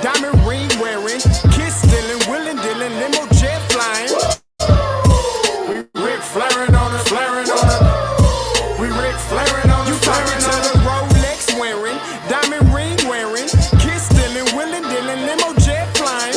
diamond ring wearing, kiss stealing, willing dealing, limo jet flying. We Rick flaring on us, flaring on us. We Rick flaring on us. You talking to the Rolex wearing, diamond ring wearing, kiss stealing, willing dealing, limo jet flying.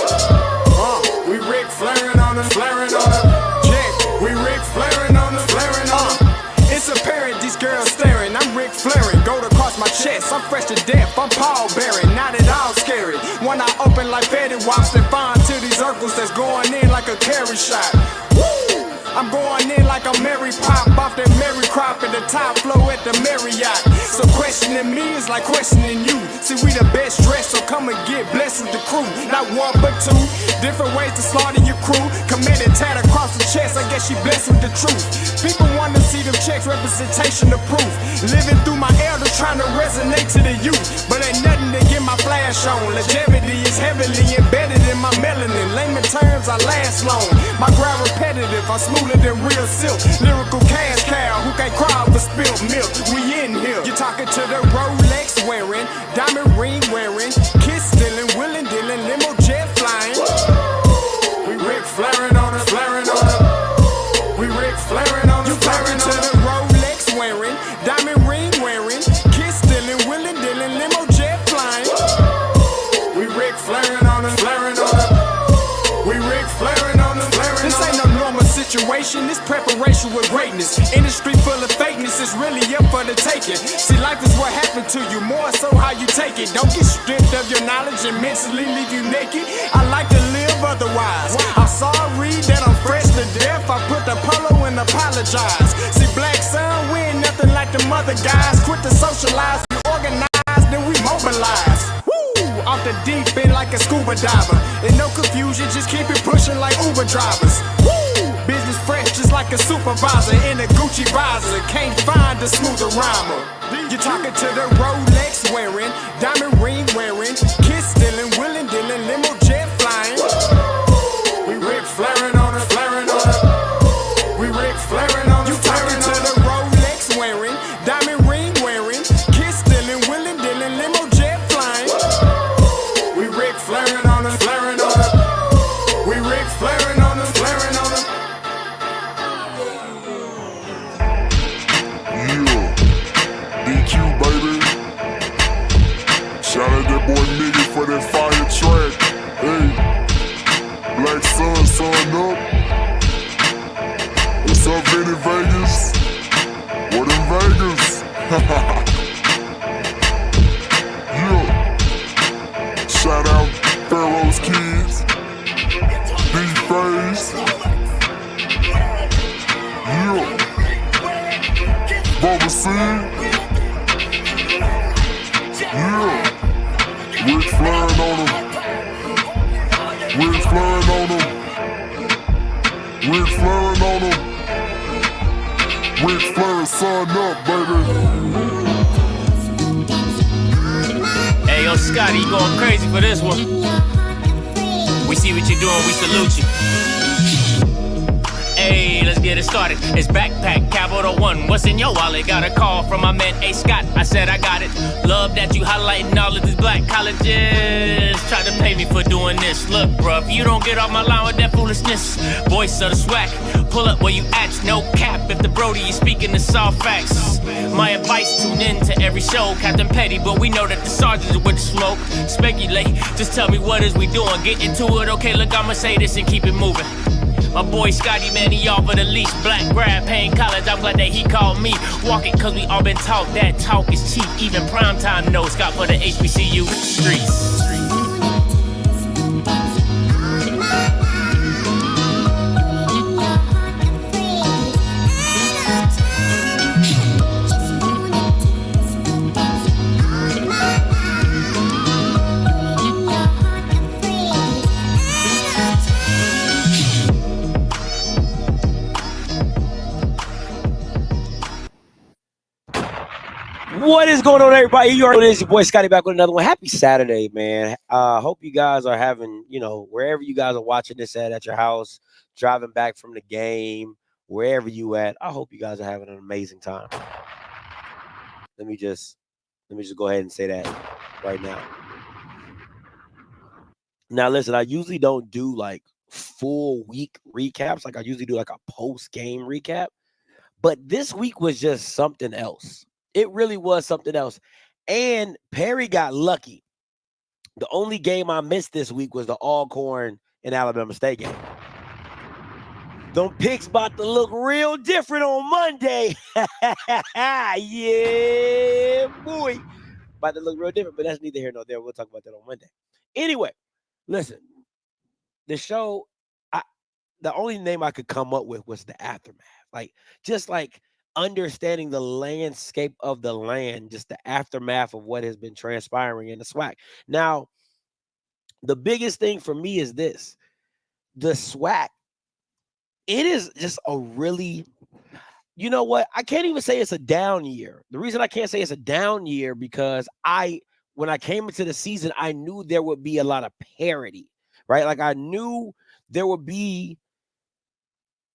We Rick flaring on us, flaring on us. Jet, we Rick flaring on us, flaring on us. It's apparent these girls staring. I'm Rick flaring, gold across my chest. I'm fresh to death, I'm Paul Bearing, not at all scary. One eye open like Betty Wops and fine to these circles that's going in like a carry shot. Woo! I'm going in like a Mary Pop off that Mary crop at the top flow at the Marriott. So questioning me is like questioning you. See, we the best dressed, so come and get blessed with the crew. Not one but two, different ways to slaughter your crew. Committed tat across the chest, I guess she blessed with the truth. People want to see them checks, representation of proof. Living through my elders, trying to resonate to the youth. But ain't nothing to get my flash on. Longevity is heavily embedded in my melanin. Layman terms, I last long. My grind repetitive, I'm smoother than real silk. Lyrical cash cow, who can't cry over spilled milk. We in here. You're talking to the Rolex wearing, diamond ring wearing, kiss stealing, willing dealing, limo jet flying. We Rick flaring on us, flaring on us. We Rick flaring on us. You talking to the Rolex wearing, diamond ring wearing, kiss stealing, willing dealing, limo jet flying. We Rick flaring on us, flaring on us. We Rick flaring on us, flaring on us. This ain't no normal situation, this preparation with greatness. Industry full of fakeness, it's really up for the taking. See, life is what happened to you, more so how you take it. Don't get stripped of your knowledge and mentally leave you naked. I like to live otherwise. I'm sorry that I'm fresh to death. I put the polo and apologize. See, black son, we ain't nothing like them other guys. Quit to socialize, we organize, then we mobilize. Off the deep end like a scuba diver. And no confusion, just keep it pushing like Uber drivers. Woo! Business fresh just like a supervisor in a Gucci visor. Can't find a smoother rhymer. You're talking to the Rolex wearing, diamond ring wearing, kiss stealing, willing dealing, limo jet flying. We Rick flaring on us, flaring on us. We Rick flaring on us. You talking to the Rolex wearing, diamond ring wearing, kiss stealing, willing dealing, limo jet flying. We Rick flaring on us, flaring on us. We Rick flaring on us, flaring on us. Yeah, DQ baby. Shout out that boy Nigga for that fire track. Hey, Black Sun, sun up. What's up, Vinny Vegas? What in Vegas? Yeah. Shout out Pharaoh's Kids, D-Phase, yeah, Bubba C, yeah, Rick flaring on them, Rick flaring on them, Rick flaring on them, Rick flaring, sun up, baby. Hey, yo, Scotty, you going crazy for this one. We see what you're doing, we salute you. Hey, let's get it started. It's Backpack Capital One. What's in your wallet? Got a call from my man A. Scott. I said I got it. Love that you highlighting all of these black colleges. Try to pay me for doing this. Look, bruh, if you don't get off my line with that foolishness, voice of the swag, pull up where you at, no cap. If the Brody is speaking the soft facts, my advice, tune in to every show. Captain Petty, but we know that the sergeants with the smoke. Speculate, just tell me what is we doing. Get into it, okay, look, I'ma say this and keep it moving. My boy Scotty, man, he off of the leash. Black grad, paying college, I'm glad that he called me. Walk it, cause we all been taught that talk is cheap. Even primetime knows Scott for the HBCU streets. What is going on, everybody? You already know this. Your boy Scotty back with another one. Happy Saturday, man. Hope you guys are having, wherever you guys are watching this at your house, driving back from the game, wherever you at. I hope you guys are having an amazing time. Let me just go ahead and say that right now. Now, listen, I usually don't do like full week recaps. Like I usually do like a post game recap. But this week was just something else. It really was something else. And Perry got lucky. The only game I missed this week was the Alcorn and Alabama State game. Them picks about to look real different on Monday. Yeah, boy. About to look real different, but that's neither here nor there. We'll talk about that on Monday. Anyway, listen, the show, the only name I could come up with was the aftermath. Like, just like understanding the landscape of the land, just the aftermath of what has been transpiring in the SWAC. Now, the biggest thing for me is this: the SWAC, it is just a really, you know what? I can't even say it's a down year. The reason I can't say it's a down year because when I came into the season, I knew there would be a lot of parity, right? Like I knew there would be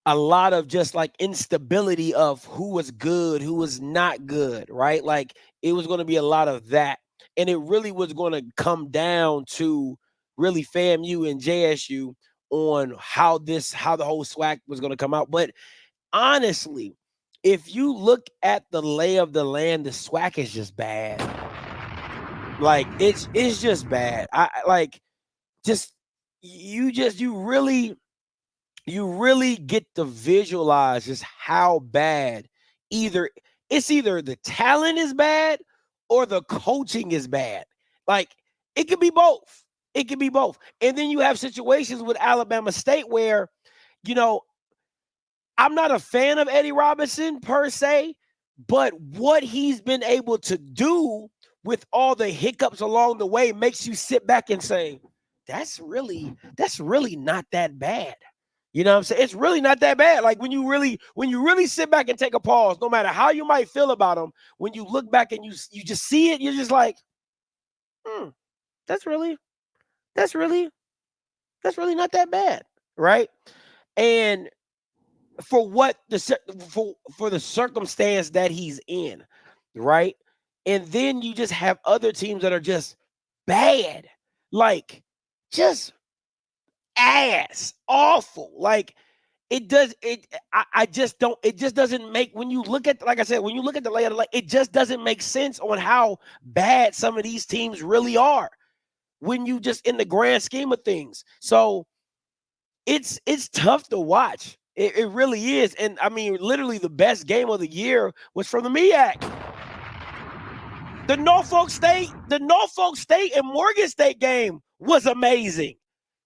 a lot of just like instability of who was good, who was not good, right? Like it was going to be a lot of that. And it really was going to come down to really FAMU and JSU on how the whole SWAC was going to come out. But honestly, if you look at the lay of the land, the SWAC is just bad. Like it's just bad. I like just you really get to visualize just how bad it's either the talent is bad or the coaching is bad. Like it could be both. It could be both. And then you have situations with Alabama State where, you know, I'm not a fan of Eddie Robinson per se, but what he's been able to do with all the hiccups along the way makes you sit back and say, that's really not that bad. You know what I'm saying? It's really not that bad. Like when you really sit back and take a pause, no matter how you might feel about them, when you look back and you just see it, you're just like, that's really not that bad, right? And for what for the circumstance that he's in, right? And then you just have other teams that are just bad, like just ass awful. Like I just don't, it just doesn't make, when you look at, like I said, when you look at the layout, like it just doesn't make sense on how bad some of these teams really are when you just in the grand scheme of things. So it's tough to watch. It really is. And I mean, literally the best game of the year was from the MEAC. The Norfolk State and Morgan State game was amazing.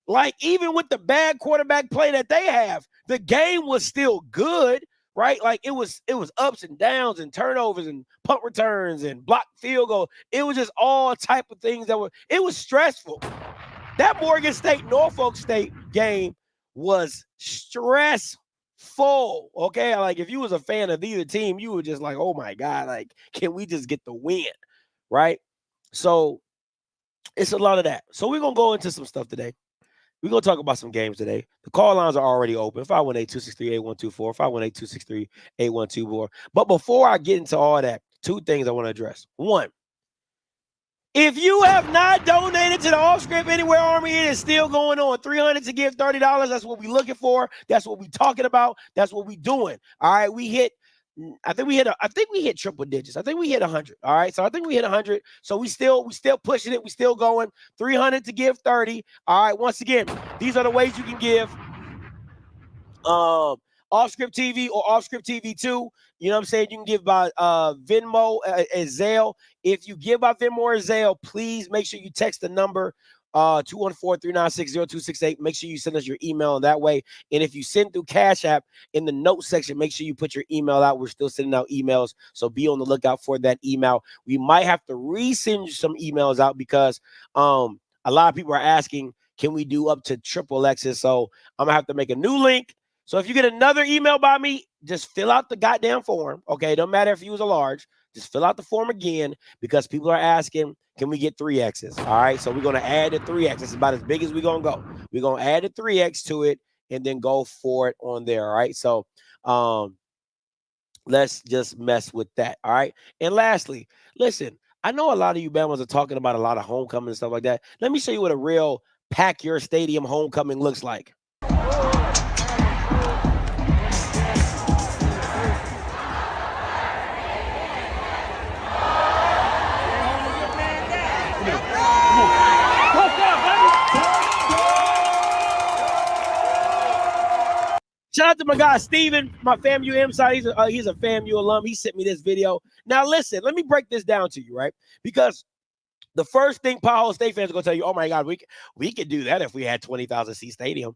Like, even with the bad quarterback play that they have, the game was still good, right? Like it was ups and downs and turnovers and punt returns and blocked field goal. It was just all type of things it was stressful. That Morgan State, Norfolk State game was stressful. Okay. Like if you was a fan of either team, you were just like, oh my God, like, can we just get the win? Right. So it's a lot of that. So we're going to go into some stuff today. We're going to talk about some games today. The call lines are already open. 518-263-8124, 518-263-8124. But before I get into all that, two things I want to address. One, if you have not donated to the Offscript Anywhere Army, it is still going on. $300 to give $30. That's what we're looking for. That's what we're talking about. That's what we're doing. All right. I think we hit triple digits. I think we hit 100. All right. So I think we hit 100. So we still pushing it. We still going. 300 to give 30. All right. Once again, these are the ways you can give. Offscript TV or Offscript TV 2. You know what I'm saying? You can give by Venmo and Zelle. If you give by Venmo or Zelle, please make sure you text the number 214-396-0268. Make sure you send us your email that way. And if you send through Cash App, in the notes section, make sure you put your email out. We're still sending out emails, so be on the lookout for that email. We might have to resend some emails out because a lot of people are asking, can we do up to triple X's? So I'm going to have to make a new link. So if you get another email by me, just fill out the goddamn form. Okay, don't matter if you was a large. Just fill out the form again because people are asking, can we get 3Xs? All right, so we're going to add the 3X. It's about as big as we're going to go. We're going to add the 3X to it and then go for it on there, all right? So let's just mess with that, all right? And lastly, listen, I know a lot of you Bama's are talking about a lot of homecoming and stuff like that. Let me show you what a real Pack Your Stadium homecoming looks like. Shout out to my guy Steven, my FAMU side. He's a FAMU alum. He sent me this video. Now listen, let me break this down to you, right? Because the first thing Ohio State fans are gonna tell you, oh my God, we could do that if we had 20,000 seat stadium.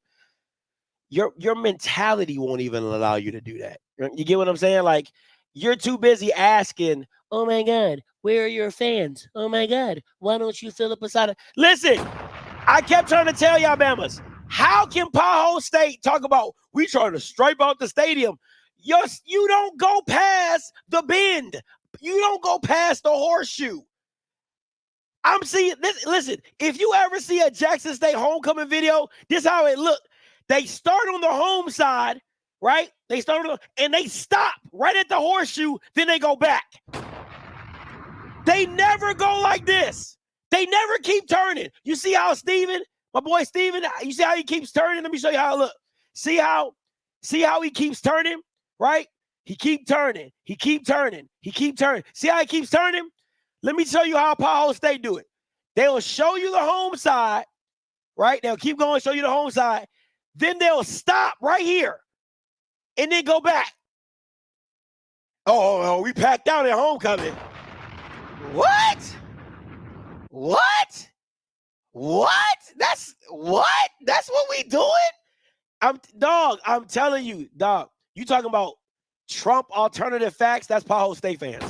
Your mentality won't even allow you to do that. You get what I'm saying? Like, you're too busy asking, oh my God, where are your fans? Oh my God, why don't you fill up a side? Listen, I kept trying to tell y'all, Bamas, how can Ohio State talk about we trying to stripe out the stadium? You don't go past the bend. You don't go past the horseshoe. I'm seeing this. Listen, if you ever see a Jackson State homecoming video, this is how it looked. They start on the home side, right? They start and they stop right at the horseshoe, then they go back. They never go like this. They never keep turning. You see how Steven, my boy Steven, you see how he keeps turning? Let me show you how it looks. See how he keeps turning, right? He keep turning. He keep turning. He keep turning. See how he keeps turning? Let me show you how Ohio State do it. They'll show you the home side, right? They'll keep going, show you the home side. Then they'll stop right here and then go back. Oh, we packed out at homecoming. What? That's what we doing? I'm telling you, dog. You talking about Trump alternative facts? That's Ohio State fans.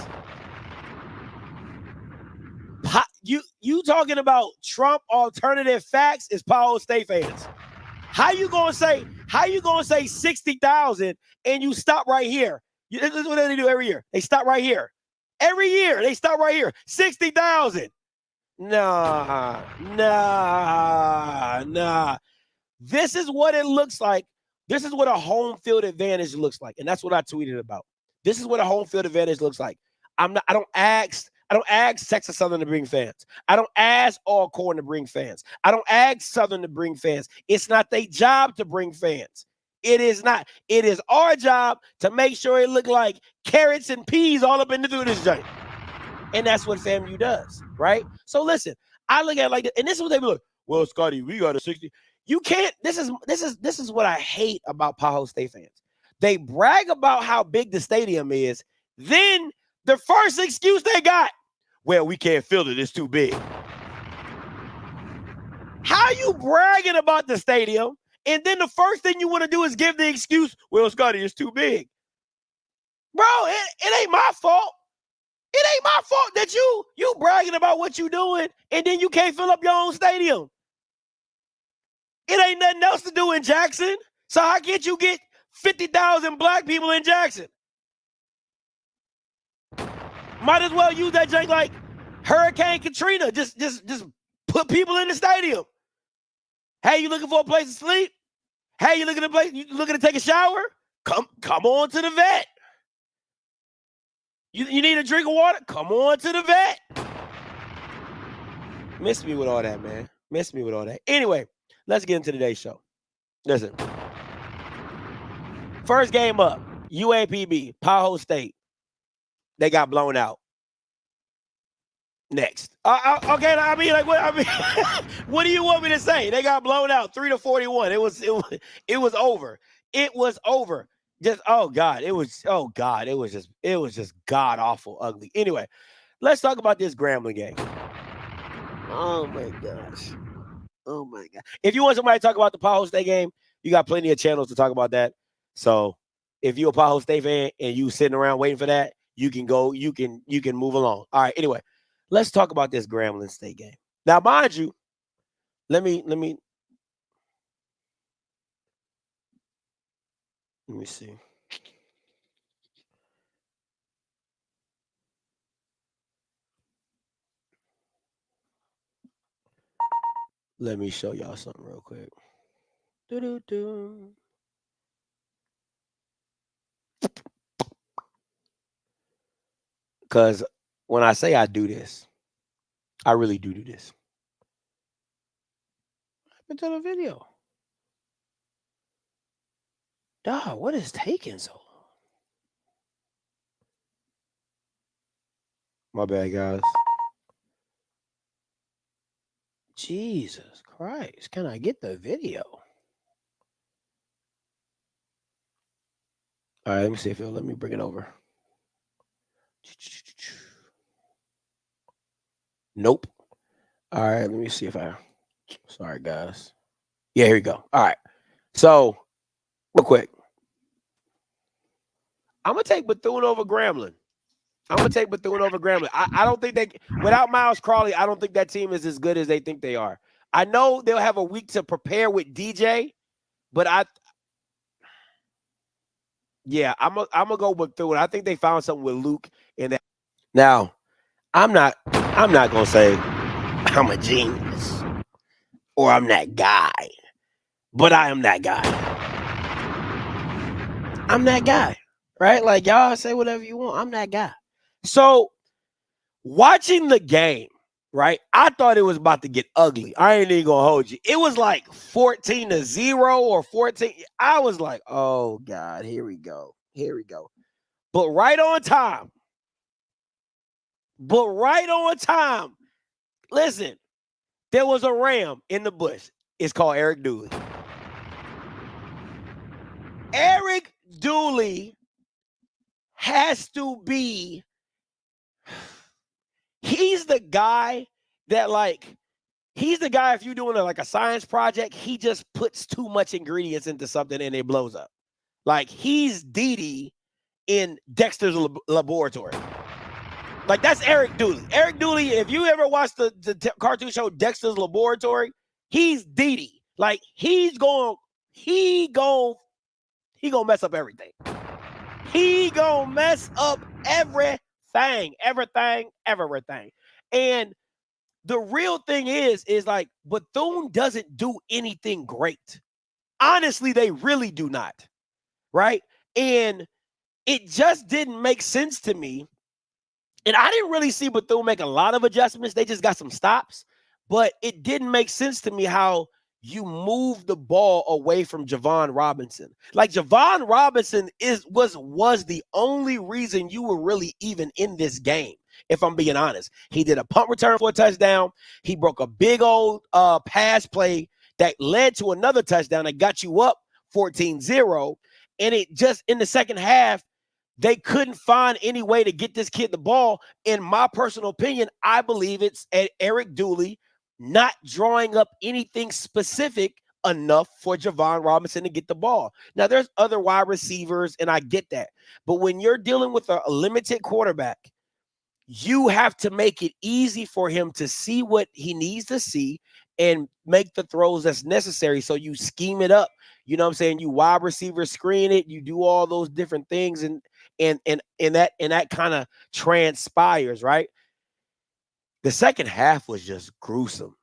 You talking about Trump alternative facts is Ohio State fans. How you gonna say 60,000 and you stop right here? This is what they do every year. They stop right here. Every year they stop right here. 60,000. Nah. This is what it looks like. This is what a home field advantage looks like, and that's what I tweeted about. This is what a home field advantage looks like. I don't ask Texas Southern to bring fans. I don't ask Alcorn to bring fans. I don't ask Southern to bring fans. It's not their job to bring fans. It is not. It is our job to make sure it look like carrots and peas all up in through this joint. And that's what FAMU does, right? So listen, I look at it like this, and this is what they be like, well, Scotty, we got a 60. You can't, this is what I hate about Ohio State fans. They brag about how big the stadium is. Then the first excuse they got, well, we can't fill it, it's too big. How you bragging about the stadium, and then the first thing you want to do is give the excuse, well, Scotty, it's too big. Bro, it ain't my fault. It ain't my fault that you bragging about what you doing, and then you can't fill up your own stadium. It ain't nothing else to do in Jackson. So how can't you get 50,000 black people in Jackson? Might as well use that jank like Hurricane Katrina. Just put people in the stadium. Hey, you looking for a place to sleep? Hey, you looking to take a shower? Come on to the vet. You need a drink of water? Come on to the vet. Miss me with all that, man. Miss me with all that. Anyway, let's get into today's show. Listen. First game up, UAPB, Ohio State. They got blown out. Next. Okay, I mean, like, what? I mean, what do you want me to say? They got blown out, 3-41. It was over. It was over. Just it was just god awful, ugly. Anyway, let's talk about this Grambling game. Oh my gosh. Oh my God. If you want somebody to talk about the Ohio State game, you got plenty of channels to talk about that. So if you're a Ohio State fan and you sitting around waiting for that, you can move along. All right. Anyway, let's talk about this Grambling State game. Now, mind you, let me see. Let me show y'all something real quick. Because when I say I do this, I really do this. happened to the video? Dog, what is taking so long? My bad, guys. Jesus Christ. Can I get the video? All right, let me see if it'll let me bring it over. Nope. All right, let me see if I. Sorry, guys. Yeah, here we go. All right. So, real quick, I'm gonna take Bethune over Grambling. I don't think they, without Miles Crawley, I don't think that team is as good as they think they are. I know they'll have a week to prepare with DJ, but I'm gonna go with Bethune. I think they found something with Luke in that. Now, I'm not gonna say I'm a genius or I'm that guy, but I am that guy. I'm that guy, right? Like y'all say whatever you want. I'm that guy. So watching the game, right? I thought it was about to get ugly. I ain't even gonna hold you. It was like 14-0 or 14. I was like, oh God, here we go. But right on time. Listen, there was a ram in the bush. It's called Eric Dooley. Eric Dooley has to be. He's the guy that, like, he's the guy, if you're doing a science project, he just puts too much ingredients into something and it blows up. Like, he's Dee in Dexter's Laboratory. Like, that's Eric Dooley. Eric Dooley, if you ever watched the cartoon show Dexter's Laboratory, he's Dee. Like, he gonna mess up everything. He gonna mess up everything. And the real thing is like, Bethune doesn't do anything great. Honestly, they really do not. Right? And it just didn't make sense to me. And I didn't really see Bethune make a lot of adjustments. They just got some stops. But it didn't make sense to me how you move the ball away from Javon Robinson. Like, Javon Robinson was the only reason you were really even in this game, if I'm being honest. He did a punt return for a touchdown. He broke a big old pass play that led to another touchdown that got you up 14-0. And it just, in the second half, they couldn't find any way to get this kid the ball. In my personal opinion, I believe it's Eric Dooley not drawing up anything specific enough for Javon Robinson to get the ball. Now, there's other wide receivers, and I get that. But when you're dealing with a limited quarterback, you have to make it easy for him to see what he needs to see and make the throws that's necessary. So you scheme it up. You know what I'm saying? You wide receiver screen it. You do all those different things, and that kind of transpires, right? The second half was just gruesome.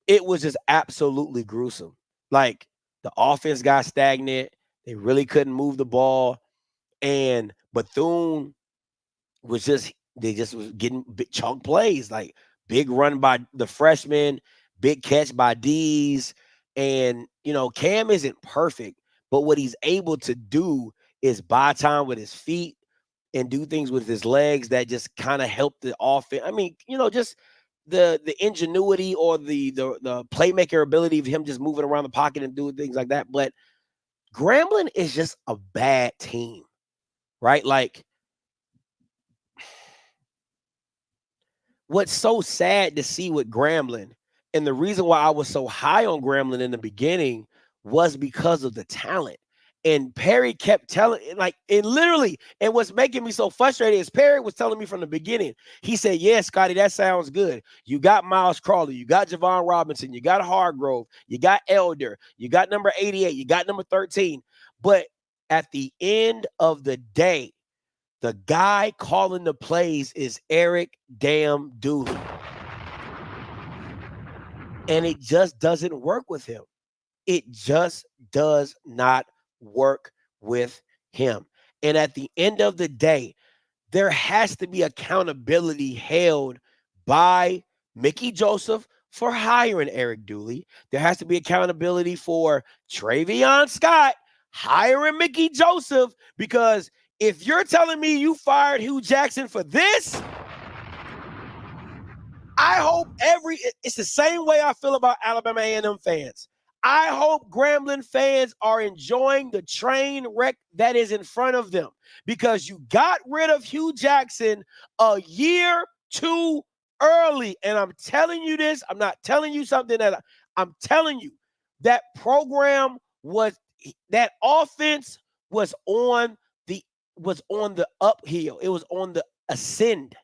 It was just absolutely gruesome. Like, the offense got stagnant. They really couldn't move the ball. And Bethune was just getting big chunk plays, like big run by the freshman, big catch by D's. And, Cam isn't perfect, but what he's able to do is buy time with his feet and do things with his legs that just kind of help the offense. I mean, just the ingenuity or the playmaker ability of him just moving around the pocket and doing things like that. But Grambling is just a bad team, right? Like, what's so sad to see with Grambling, and the reason why I was so high on Grambling in the beginning was because of the talent. And Perry kept telling, and what's making me so frustrated is Perry was telling me from the beginning. He said, yeah, Scotty, that sounds good. You got Miles Crawley, you got Javon Robinson, you got Hargrove, you got Elder, you got number 88, you got number 13. But at the end of the day, the guy calling the plays is Eric damn Dooley. And it just doesn't work with him. It just does not work with him. And at the end of the day, there has to be accountability held by Mickey Joseph, for hiring Eric Dooley. There has to be accountability for Travion Scott hiring Mickey Joseph, because if you're telling me you fired Hugh Jackson for this, I hope it's the same way I feel about Alabama A&M fans. I hope Grambling fans are enjoying the train wreck that is in front of them, because you got rid of Hugh Jackson a year too early. And I'm telling you this, I'm not telling you something that I'm telling you, that program that offense was on the uphill. It was on the ascend.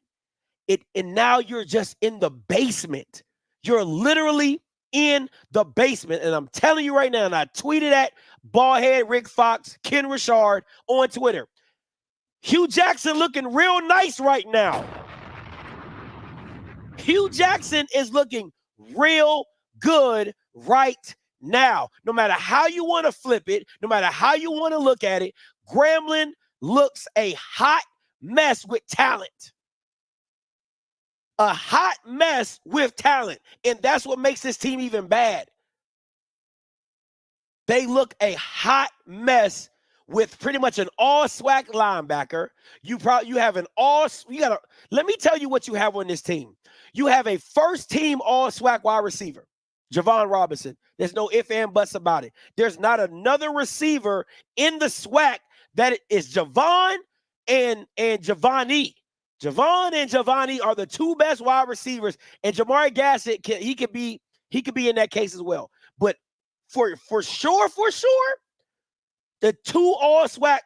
And now you're just in the basement. You're literally in the basement. And I'm telling you right now, and I tweeted at Ballhead Rick Fox, Ken Richard on Twitter, Hugh Jackson looking real nice right now. Hugh Jackson is looking real good right now. No matter how you want to flip it, no matter how you want to look at it, Grambling looks a hot mess with talent. A hot mess with talent. And that's what makes this team even bad. They look a hot mess with pretty much an all-SWAC linebacker. Let me tell you what you have on this team. You have a first-team all-SWAC wide receiver, Javon Robinson. There's no ifs and buts about it. There's not another receiver in the SWAC that is Javon and Javani. Javon and Javani are the two best wide receivers, and Jamari Gassett he could be in that case as well. But for sure, the two all-SWAC,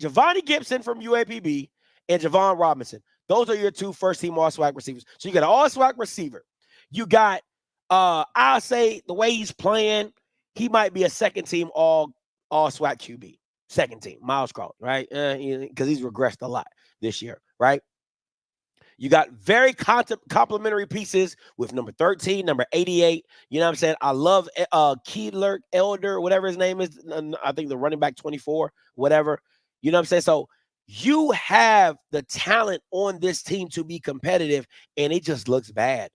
Javani Gibson from UAPB and Javon Robinson, those are your two first-team all-SWAC receivers. So you got an all-SWAC receiver. You got, I'll say the way he's playing, he might be a second-team all-SWAC QB. Second team, Miles Carlton, right? Because he's regressed a lot this year, right? You got very complementary pieces with number 13, number 88. You know what I'm saying? I love Keeler Elder, whatever his name is. I think the running back 24, whatever. You know what I'm saying? So you have the talent on this team to be competitive, and it just looks bad.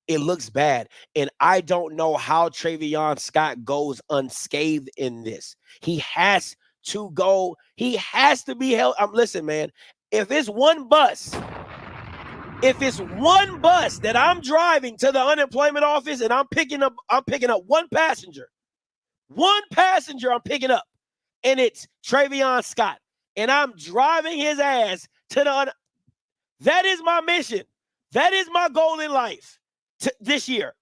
It looks bad. And I don't know how Travion Scott goes unscathed in this. He has to go. He has to be held. Listen, man, if it's one bus that I'm driving to the unemployment office and I'm picking up one passenger I'm picking up, and it's Travion Scott, and I'm driving his ass to that is my mission. That is my goal in life this year.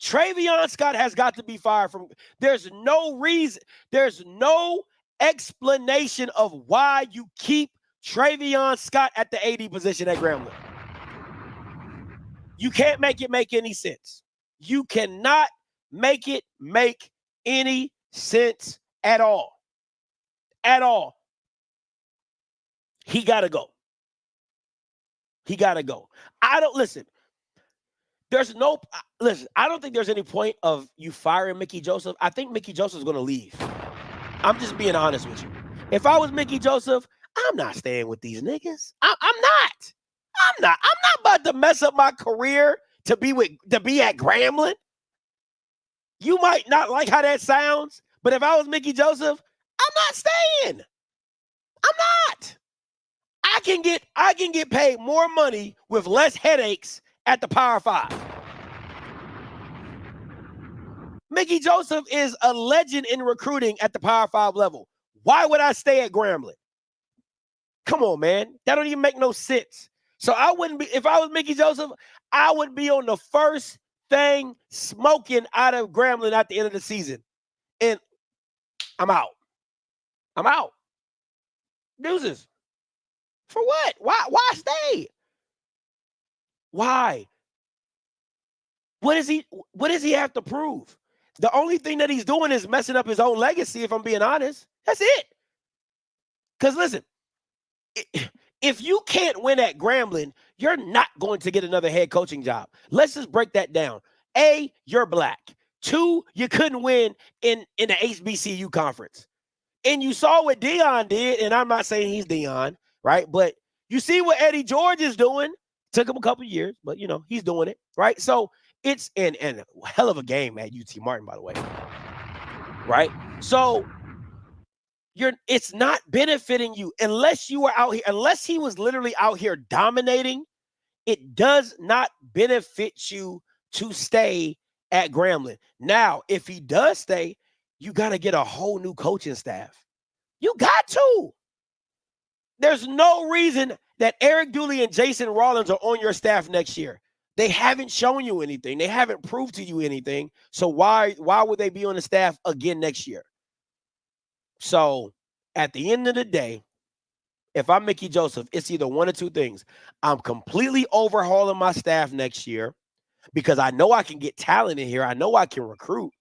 Travion Scott has got to be fired from. There's no reason. There's no explanation of why you keep Travion Scott at the AD position at Grambling. You can't make it make any sense. You cannot make it make any sense at all. At all. He got to go. He got to go. I don't think there's any point of you firing Mickey Joseph. I think Mickey Joseph's going to leave. I'm just being honest with you. If I was Mickey Joseph, I'm not staying with these niggas. I'm not about to mess up my career to be at Grambling. You might not like how that sounds, but if I was Mickey Joseph, I'm not staying. I'm not. I can get paid more money with less headaches at the Power 5. Mickey Joseph is a legend in recruiting at the Power 5 level. Why would I stay at Grambling? Come on, man. That don't even make no sense. So I wouldn't be, if I was Mickey Joseph, I would be on the first thing smoking out of Grambling at the end of the season. And I'm out. Deuces. For what? Why stay? Why? What does he have to prove? The only thing that he's doing is messing up his own legacy, if I'm being honest. That's it. Because listen, if you can't win at Grambling, you're not going to get another head coaching job. Let's just break that down. A, you're black. 2, you couldn't win in the HBCU conference. And you saw what Deion did, and I'm not saying he's Deion, right? But you see what Eddie George is doing. Took him a couple years, but, he's doing it, right? So It's in a hell of a game at UT Martin, by the way. Right? So it's not benefiting you unless you are out here, unless he was literally out here dominating. It does not benefit you to stay at Grambling. Now, if he does stay, you got to get a whole new coaching staff. You got to. There's no reason that Eric Dooley and Jason Rollins are on your staff next year. They haven't shown you anything. They haven't proved to you anything. So why would they be on the staff again next year? So at the end of the day, if I'm Mickey Joseph, it's either one or two things. I'm completely overhauling my staff next year because I know I can get talent in here. I know I can recruit.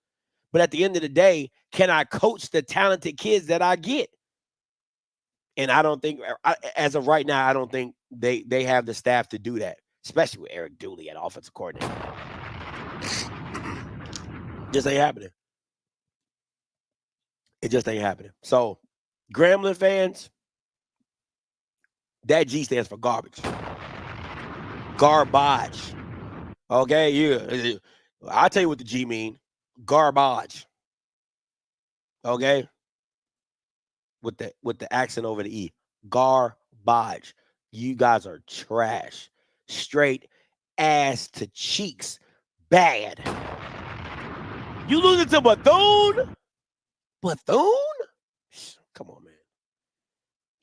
But at the end of the day, can I coach the talented kids that I get? And I don't think, as of right now, I don't think they have the staff to do that, especially with Eric Dooley at offensive coordinator. Just ain't happening. It just ain't happening. So, Grambling fans, that G stands for garbage. Garbage. Okay, yeah. I'll tell you what the G mean. Garbage. Okay? With the accent over the E. Garbage. You guys are trash. Straight ass to cheeks. Bad. You losing to Bethune? Bethune? Come on, man.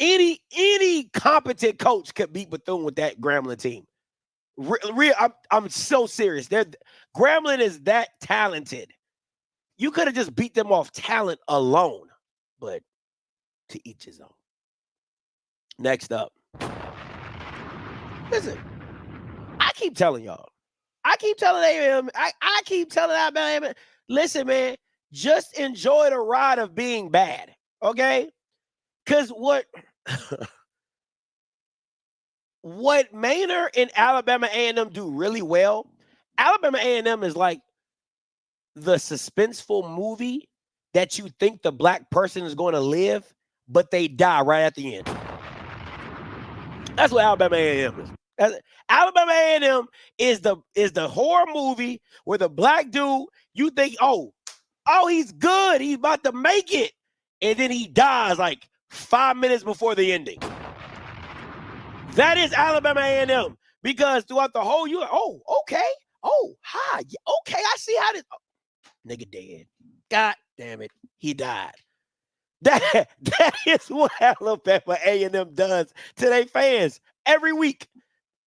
Any competent coach could beat Bethune with that Grambling team. I'm so serious. Grambling is that talented. You could have just beat them off talent alone. But to each his own. Next up. Listen, I keep telling y'all. I keep telling AM. I keep telling Alabama. Listen, man, just enjoy the ride of being bad. Okay? Because what Maynard and Alabama A&M do really well, Alabama A&M is like the suspenseful movie that you think the black person is going to live, but they die right at the end. That's what Alabama A&M is. Alabama A&M is the horror movie where the black dude, you think, oh, he's good. He's about to make it. And then he dies like 5 minutes before the ending. That is Alabama A&M. Because throughout the whole, you're like, oh, okay. Oh, hi. Okay, I see how this. Oh, nigga dead. God damn it. He died. That is what Alabama A&M does to their fans every week.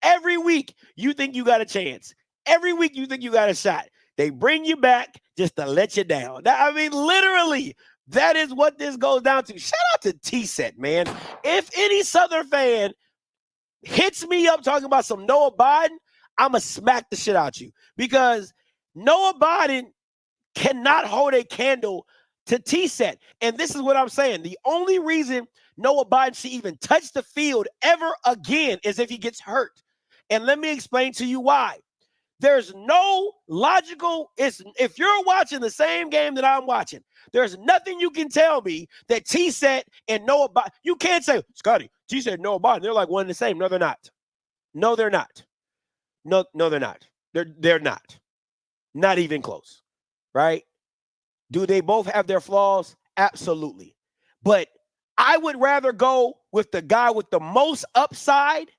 Every week, you think you got a chance. Every week, you think you got a shot. They bring you back just to let you down. I mean, literally, that is what this goes down to. Shout out to T-Set, man. If any Southern fan hits me up talking about some Noah Biden, I'm going to smack the shit out you. Because Noah Biden cannot hold a candle to T-Set. And this is what I'm saying. The only reason Noah Biden should even touch the field ever again is if he gets hurt. And let me explain to you why. There's no logical, if you're watching the same game that I'm watching, there's nothing you can tell me that T-Set and Noah Biden, you can't say, Scotty, T-Set and Noah Biden, they're like one and the same. No, they're not. No, they're not. No, they're not. They're not. Not even close. Right? Do they both have their flaws? Absolutely. But I would rather go with the guy with the most upside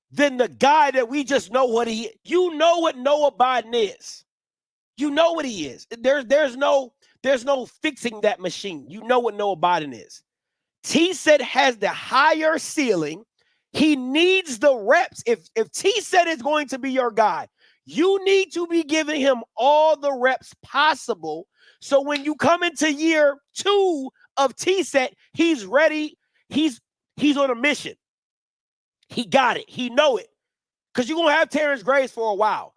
than the guy that we just know what he is. You know what Noah Biden is. You know what he is. There's no fixing that machine. You know what Noah Biden is. T-Set has the higher ceiling. He needs the reps. If T-Set is going to be your guy, you need to be giving him all the reps possible. So when you come into year 2 of T-Set, he's ready. He's on a mission. He got it. He know it. Because you're going to have Terrence Graves for a while.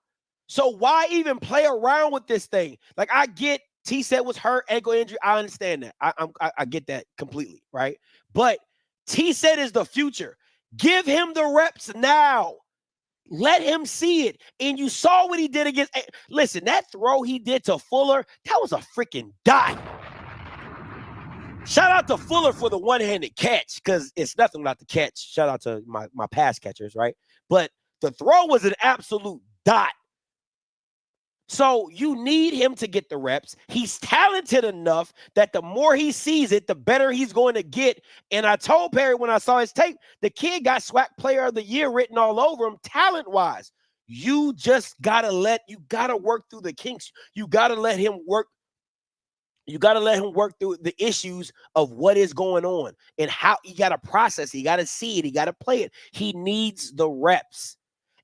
So why even play around with this thing? Like, I get T-Set was hurt, ankle injury. I understand that. I get that completely, right? But T-Set is the future. Give him the reps now. Let him see it. And you saw what he did against. Listen, that throw he did to Fuller, that was a freaking dot. Shout out to Fuller for the one-handed catch, because it's nothing without the catch. Shout out to my pass catchers, right? But the throw was an absolute dot. So you need him to get the reps. He's talented enough that the more he sees it, the better he's going to get. And I told Perry when I saw his tape, the kid got SWAC Player of the Year written all over him talent-wise. You just got to work through the kinks. You got to let him work. You got to let him work through the issues of what is going on and how you got to process it. You got to see it. You got to play it. He needs the reps.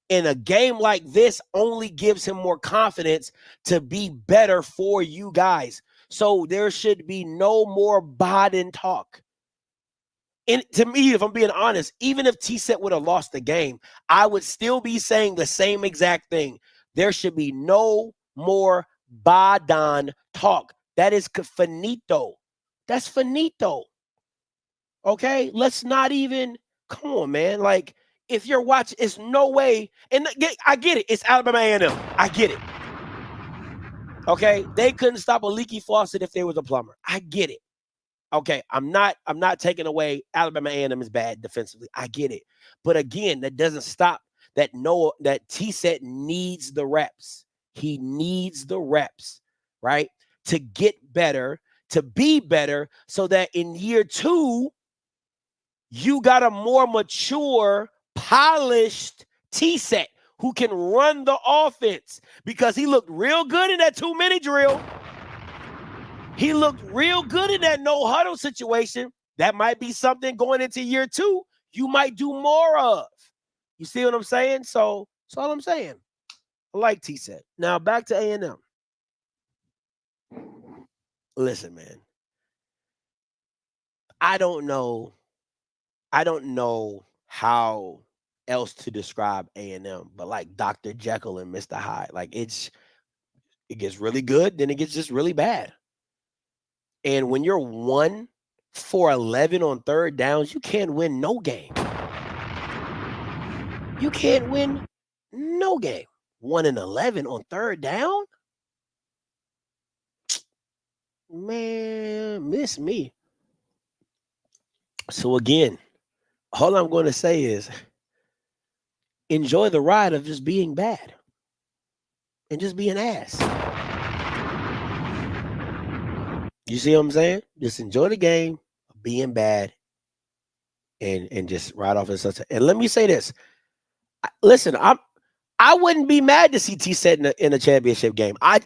And a game like this only gives him more confidence to be better for you guys. So there should be no more Biden talk. And to me, if I'm being honest, even if T-Set would have lost the game, I would still be saying the same exact thing. There should be no more Biden talk. That is finito. That's finito. Okay? Let's not even, come on, man. Like, if you're watching, it's no way. And I get it. It's Alabama A&M. I get it. Okay? They couldn't stop a leaky faucet if they was a plumber. I get it. Okay, I'm not taking away Alabama A&M is bad defensively. I get it. But again, that doesn't stop that T-Set needs the reps. He needs the reps, right? To get better, to be better, so that in year 2, you got a more mature, polished T-Set who can run the offense, because he looked real good in that 2-minute drill. He looked real good in that no huddle situation. That might be something going into year 2 you might do more of. You see what I'm saying? So that's all I'm saying. I like T-Set. Now back to A&M. Listen, man. I don't know how else to describe A&M, but like Dr. Jekyll and Mr. Hyde. Like it gets really good, then it gets just really bad. And when you're 1 for 11 on third downs, you can't win no game. You can't win no game. 1 and 11 on third down? Man, miss me. So again, all I'm going to say is enjoy the ride of just being bad and just being ass. You see what I'm saying? Just enjoy the game of being bad and just ride off in such a. And let me say this. Listen, I wouldn't be mad to see T-Set in a championship game. I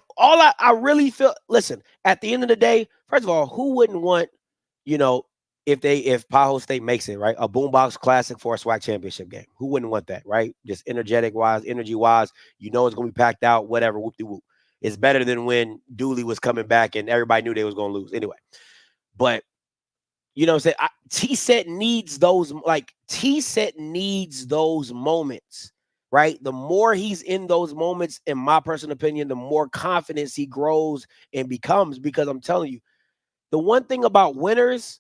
really feel. Listen, at the end of the day, first of all, who wouldn't want, if Tahoe State makes it, right, a boombox classic for a SWAC championship game? Who wouldn't want that, right? Just energy wise, it's gonna be packed out, whatever, whoop de whoop. It's better than when Dooley was coming back and everybody knew they was gonna lose anyway. But you know what I'm saying? T-Set needs those, T-Set needs those moments, right? The more he's in those moments, in my personal opinion, the more confidence he grows and becomes. Because I'm telling you, the one thing about winners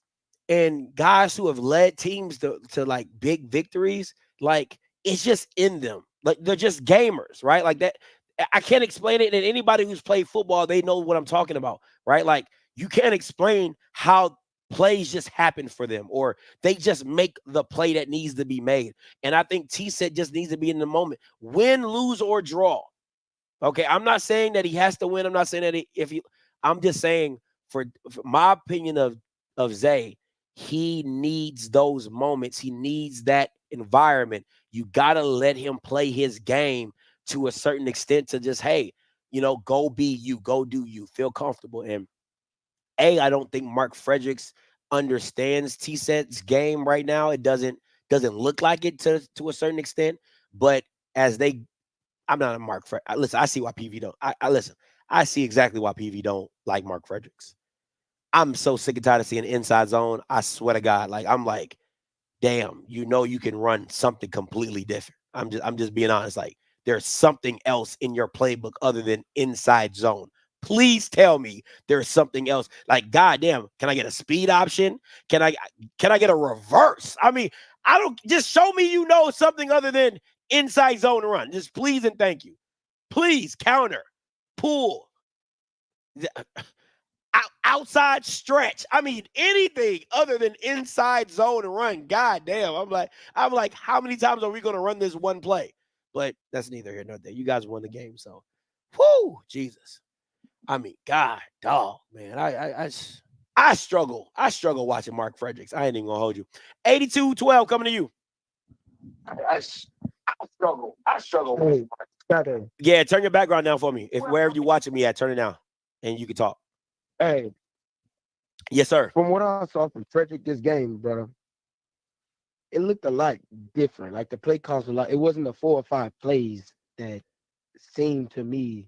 and guys who have led teams to like big victories, like it's just in them. Like they're just gamers, right? Like that. I can't explain it. And anybody who's played football, they know what I'm talking about, right? Like you can't explain how plays just happen for them, or they just make the play that needs to be made. And I think T-Set just needs to be in the moment, win, lose, or draw. Okay, I'm not saying that he has to win. I'm not saying that I'm just saying for my opinion of Zay, he needs those moments. He needs that environment. You got to let him play his game to a certain extent to just, hey, go be you, go do you, feel comfortable. And I don't think Mark Fredericks understands T-Set's game right now. It doesn't look like it to a certain extent. But I'm not a Mark Fredericks. Listen, I see why PV don't. Listen, I see exactly why PV don't like Mark Fredericks. I'm so sick and tired of seeing inside zone. I swear to God, I'm like, damn, you can run something completely different. I'm just being honest. Like, there's something else in your playbook other than inside zone. Please tell me there's something else. Like, goddamn, can I get a speed option? Can I get a reverse? I mean, just show me something other than inside zone run. Just please and thank you. Please counter, pull, outside stretch. I mean, anything other than inside zone run. Goddamn, I'm like, how many times are we going to run this one play? But that's neither here nor there. You guys won the game, so Whoo, Jesus. I mean, God, dog, man. I struggle. I struggle watching Mark Fredericks. I ain't even gonna hold you. 82-12 coming to you. I struggle. I struggle. Hey, Yeah, turn your background down for me. If wherever you watching me at, turn it down, and you can talk. hey, Yes, sir. from what I saw from Frederick this game, brother, it looked a lot different. Like the play calls a lot. It wasn't the 4 or 5 plays that seemed to me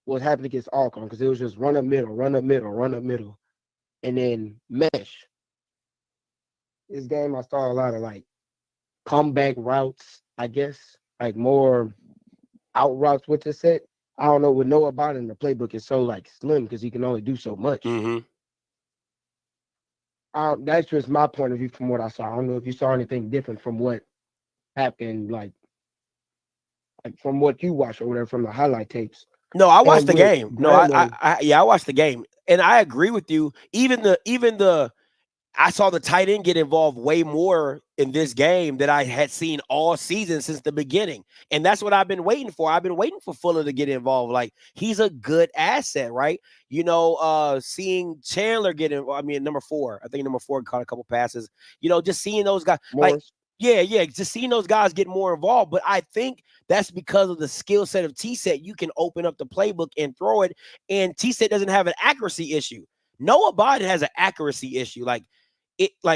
what happened against Alcorn because it was just run up middle, run up middle, run up middle, and then mesh. This game, I saw a lot of like comeback routes, I guess, like more out routes with the set. I don't know what Noah about it in the playbook is so like slim because he can only do so much. Mm-hmm. That's just my point of view from what I saw. I don't know if you saw anything different from what happened, like from what you watched or whatever from the highlight tapes. No, I watched And the with game. No, Grambling, I watched the game, and I agree with you. Even the I saw the tight end get involved way more in this game than I had seen all season since the beginning. And that's what I've been waiting for. I've been waiting for Fuller to get involved. Like, he's a good asset, right? You know, seeing Chandler get in, I mean, number 4. I think number 4 caught a couple passes. You know, just seeing those guys. Like, Morris. yeah, just seeing those guys get more involved. But I think that's because of the skill set of T-Set. You can open up the playbook and throw it. And T-Set doesn't have an accuracy issue. Noah Biden has an accuracy issue. Like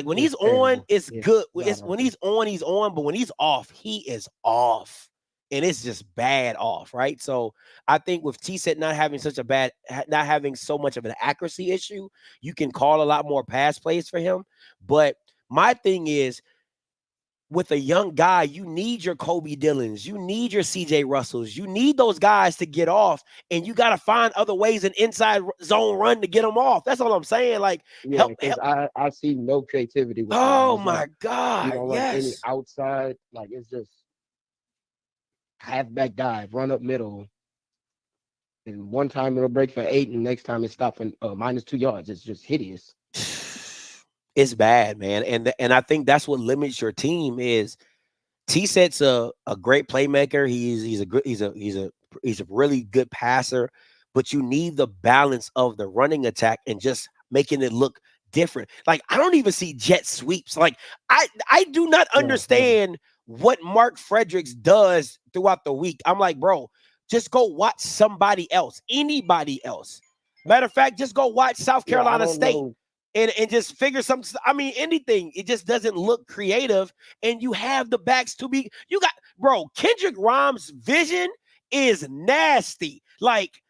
when he's on, it's good. When he's on, but when he's off, he is off. And it's just bad off, right? So I think with T-Set not having so much of an accuracy issue, you can call a lot more pass plays for him. But my thing is, with a young guy, you need your Kobe Dillons, you need your CJ Russells, you need those guys to get off, and you got to find other ways an inside zone run to get them off. That's all I'm saying. Like, Yeah, because I see no creativity with oh that. my Like, God, you don't run any yes. outside. Like, it's just halfback dive, run up middle, and one time it'll break for 8, and next time it's stopped for -2 yards. It's just hideous. It's bad, man, and I think that's what limits your team. Is T-Set's a great playmaker. He's a really good passer, but you need the balance of the running attack and just making it look different. Like, I don't even see jet sweeps. Like, I do not understand what Mark Fredericks does throughout the week. I'm like, bro, just go watch somebody else, anybody else. Matter of fact, just go watch South Carolina State. And just figure something. I mean, anything. It just doesn't look creative. And you have the backs to be. You got, bro, Kendrick Rhymes' vision is nasty. Like,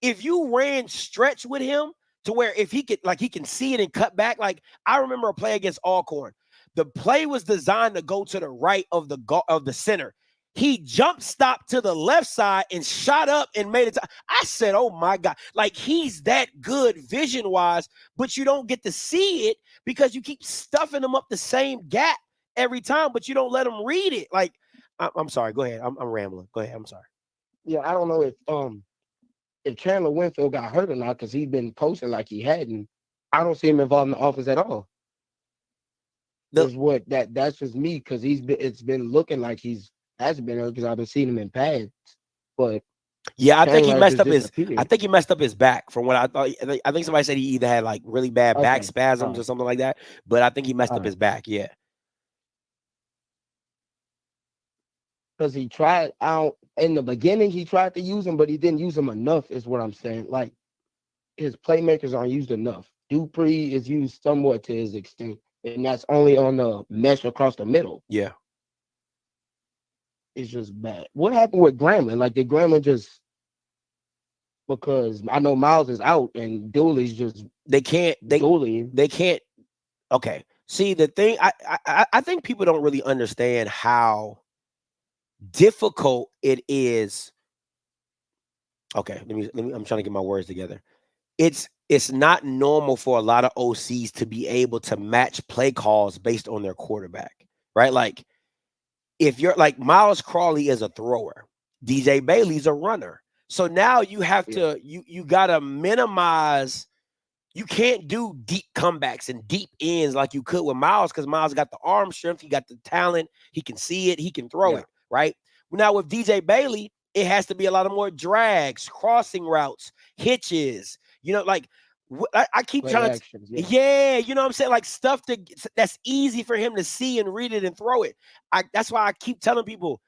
if you ran stretch with him to where if he could, like, he can see it and cut back. Like, I remember a play against Alcorn. The play was designed to go to the right of the center. He jump stopped to the left side and shot up and made it. I said, oh my God, like, he's that good vision wise, but you don't get to see it because you keep stuffing him up the same gap every time, but you don't let him read it. Like, I'm sorry. Go ahead. I'm rambling. Go ahead. I'm sorry. Yeah, I don't know if Chandler Winfield got hurt or not because he's been posting like he hadn't. I don't see him involved in the offense at all. That's just me because it's been looking like hasn't been hurt because I've been seeing him in pads, but yeah, I think he messed up his back from what I thought. I think somebody said he either had like really bad back spasms or something like that, but I think he messed up his back. Yeah. Because he tried out in the beginning, he tried to use him, but he didn't use him enough, is what I'm saying. Like, his playmakers aren't used enough. Dupree is used somewhat to his extent, and that's only on the mesh across the middle. Yeah. It's just bad. What happened with Grambling? Like, did Grambling just, because I know Miles is out and Dooley's just they can't. Okay. See, the thing, I think people don't really understand how difficult it is. Okay, let me I'm trying to get my words together. It's not normal for a lot of OCs to be able to match play calls based on their quarterback, right? Like, if you're like Miles Crawley is a thrower, DJ Bailey's a runner. So now you have to you gotta minimize. You can't do deep comebacks and deep ends like you could with Miles because Miles got the arm strength, he got the talent, he can see it, he can throw it, right? Now with DJ Bailey, It has to be a lot of more drags, crossing routes, hitches. You know, like I keep Play trying to. actions, yeah. Yeah, you know what I'm saying? Like stuff that's easy for him to see and read it and throw it. That's why I keep telling people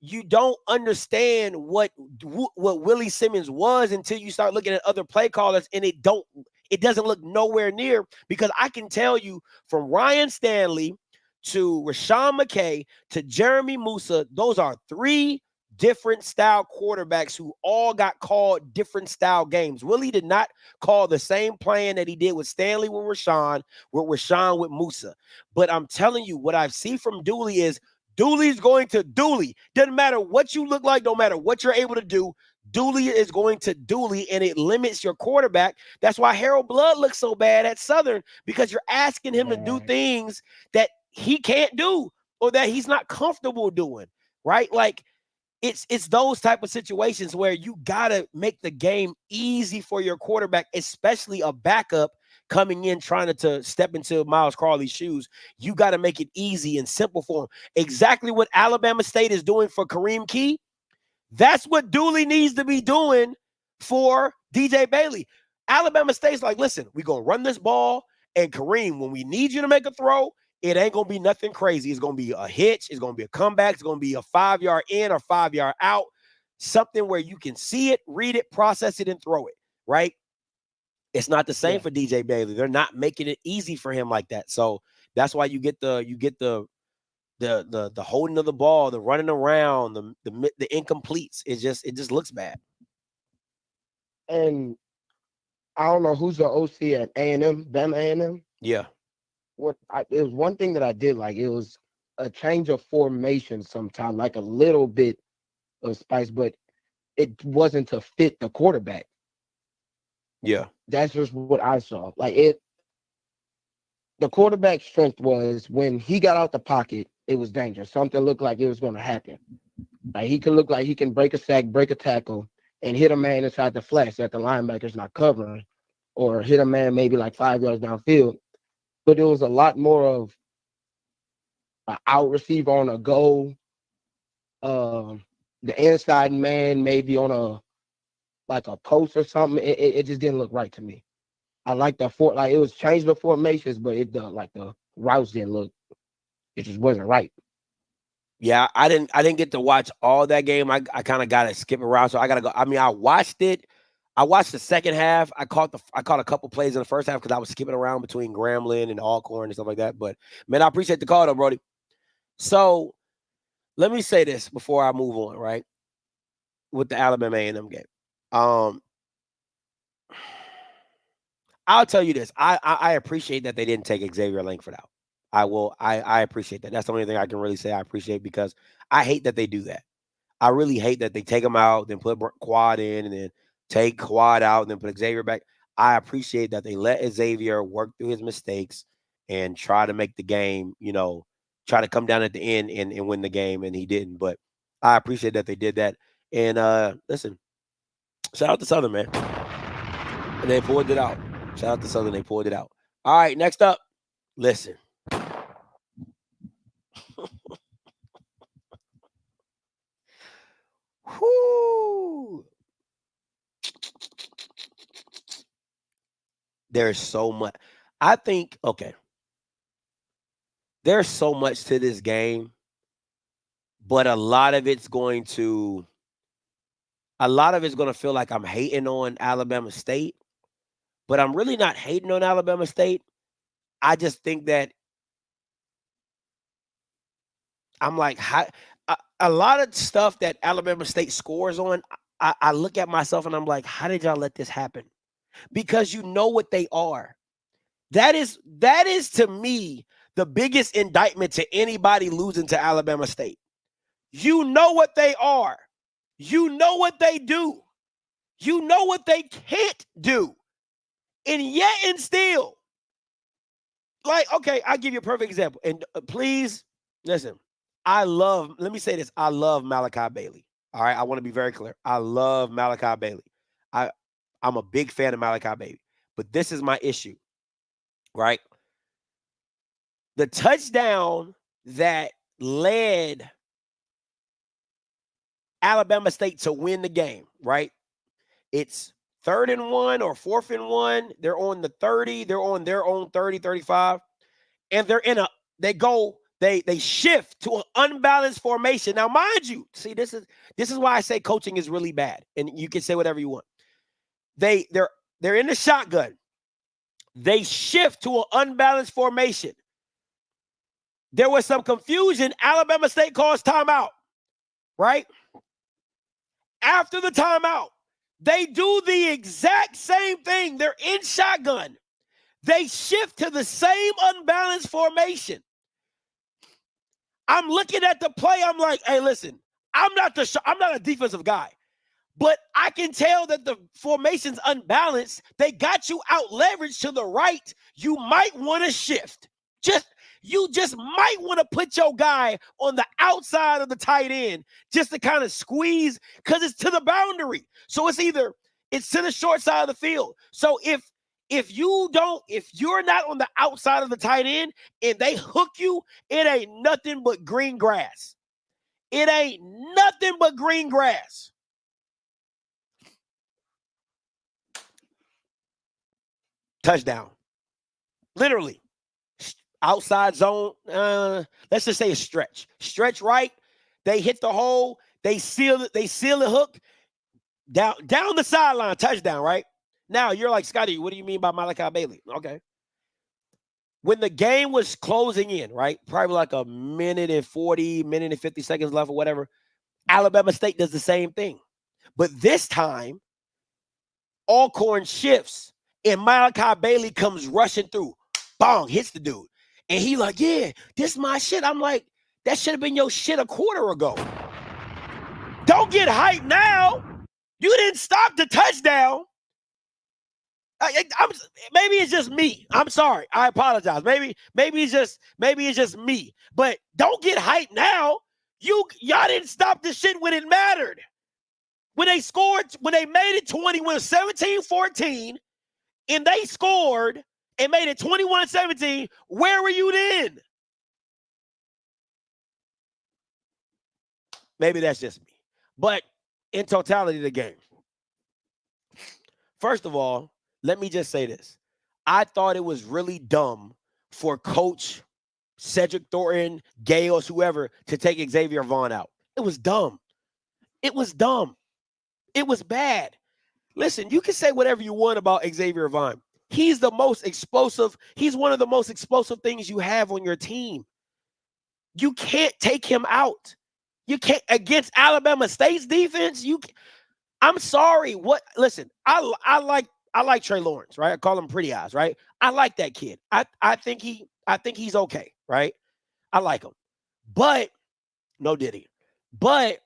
you don't understand what Willie Simmons was until you start looking at other play callers, and it doesn't look nowhere near, because I can tell you from Ryan Stanley to Rashawn McKay to Jeremy Musa, those are 3 different style quarterbacks who all got called different style games. Willie did not call the same plan that he did with Stanley with Rashawn with Musa. But I'm telling you, what I see from Dooley is Dooley's going to Dooley. Doesn't matter what you look like, no matter what you're able to do, Dooley is going to Dooley, and it limits your quarterback. That's why Harold Blood looks so bad at Southern, because you're asking him to do things that he can't do or that he's not comfortable doing, right? Like, it's those type of situations where you gotta make the game easy for your quarterback, especially a backup coming in trying to step into Miles Crawley's shoes. You got to make it easy and simple for him. Exactly what Alabama State is doing for Kareem Key. That's what Dooley needs to be doing for DJ Bailey. Alabama State's like, listen, we're going to run this ball, and Kareem, when we need you to make a throw, it ain't going to be nothing crazy. It's going to be a hitch. It's going to be a comeback. It's going to be a 5-yard in or 5-yard out, something where you can see it, read it, process it, and throw it, right? It's not the same for DJ Bailey. They're not making it easy for him like that. So that's why you get the holding of the ball, the running around, the incompletes. It just looks bad. And I don't know who's the OC at A&M, Bama A&M. Yeah. It was one thing that I did like. It was a change of formation sometimes, like a little bit of spice, but it wasn't to fit the quarterback. Yeah. That's just what I saw. The quarterback's strength was when he got out the pocket, it was dangerous. Something looked like it was going to happen. Like he can look like he can break a sack, break a tackle, and hit a man inside the flash that the linebacker's not covering, or hit a man maybe like 5 yards downfield. But it was a lot more of an out receiver on a go, the inside man maybe on a post or something. It just didn't look right to me. I like it was changed the formations, but the routes didn't look. It just wasn't right. Yeah, I didn't get to watch all that game. I kind of got to skip around, so I got to go. I mean, I watched it. I watched the second half. I caught a couple plays in the first half because I was skipping around between Grambling and Alcorn and stuff like that. But man, I appreciate the call though, Brody. So let me say this before I move on, right? With the Alabama A&M game. I'll tell you this. I appreciate that they didn't take Xavier Langford out. I appreciate that. That's the only thing I can really say I appreciate, because I hate that they do that. I really hate that they take him out, then put Quad in, and then take Quad out, and then put Xavier back. I appreciate that they let Xavier work through his mistakes and try to make the game, try to come down at the end and win the game, and he didn't. But I appreciate that they did that. And listen, shout out to Southern, man. And they pulled it out. Shout out to Southern, they pulled it out. All right, next up, listen. Whoo. There's so much. I think, okay, there's so much to this game, but a lot of it's going to feel like I'm hating on Alabama State, but I'm really not hating on Alabama State. I just think that I'm like, a lot of stuff that Alabama State scores on, I look at myself and I'm like, how did y'all let this happen? Because you know what they are. That is to me the biggest indictment to anybody losing to Alabama State. You know what they are. You know what they do. You know what they can't do. And yet and still, like, okay, I'll give you a perfect example. And please, listen, let me say this. I love Malachi Bailey. All right, I want to be very clear. I love Malachi Bailey. I'm a big fan of Malachi Bailey. But this is my issue, right? The touchdown that led Alabama State to win the game, right? It's 3rd and 1 or 4th and 1. They're on the 30. They're on their own 30, 35. And they shift to an unbalanced formation. Now, mind you, see, this is why I say coaching is really bad. And you can say whatever you want. They're in the shotgun. They shift to an unbalanced formation. There was some confusion. Alabama State calls timeout, right? After the timeout, they do the exact same thing. They're in shotgun. They shift to the same unbalanced formation. I'm looking at the play. I'm like, hey, listen, I'm not a defensive guy, but I can tell that the formation's unbalanced. They got you out leveraged to the right. You might want to shift. You just might want to put your guy on the outside of the tight end just to kind of squeeze, because it's to the boundary. So it's to the short side of the field. So if you're not on the outside of the tight end and they hook you, it ain't nothing but green grass. It ain't nothing but green grass. Touchdown. Literally. Outside zone, let's just say a stretch. Stretch right. They hit the hole. They seal it. They seal the hook. Down the sideline. Touchdown, right? Now, you're like, Scotty, what do you mean by Malachi Bailey? Okay. When the game was closing in, right, probably like a minute and 50 seconds left or whatever, Alabama State does the same thing. But this time, Alcorn shifts, and Malachi Bailey comes rushing through. Bong, hits the dude. And he like, yeah, this my shit. I'm like, that should have been your shit a quarter ago. Don't get hyped now. You didn't stop the touchdown. Maybe it's just me. I'm sorry. I apologize. Maybe it's just me. But don't get hyped now. Y'all didn't stop the shit when it mattered. When they made it 20, when it was 17-14, and they scored and made it 21-17, where were you then? Maybe that's just me. But in totality of the game, first of all, let me just say this. I thought it was really dumb for Coach Cedric Thornton, Gales, whoever, to take Xavier Vaughn out. It was dumb. It was dumb. It was bad. Listen, you can say whatever you want about Xavier Vaughn. He's the most explosive. He's one of the most explosive things you have on your team. You can't take him out. You can't against Alabama State's defense. I'm sorry. Listen, I like Trey Lawrence, right? I call him Pretty Eyes, right? I like that kid. I think he's okay, right? I like him. But no Diddy. But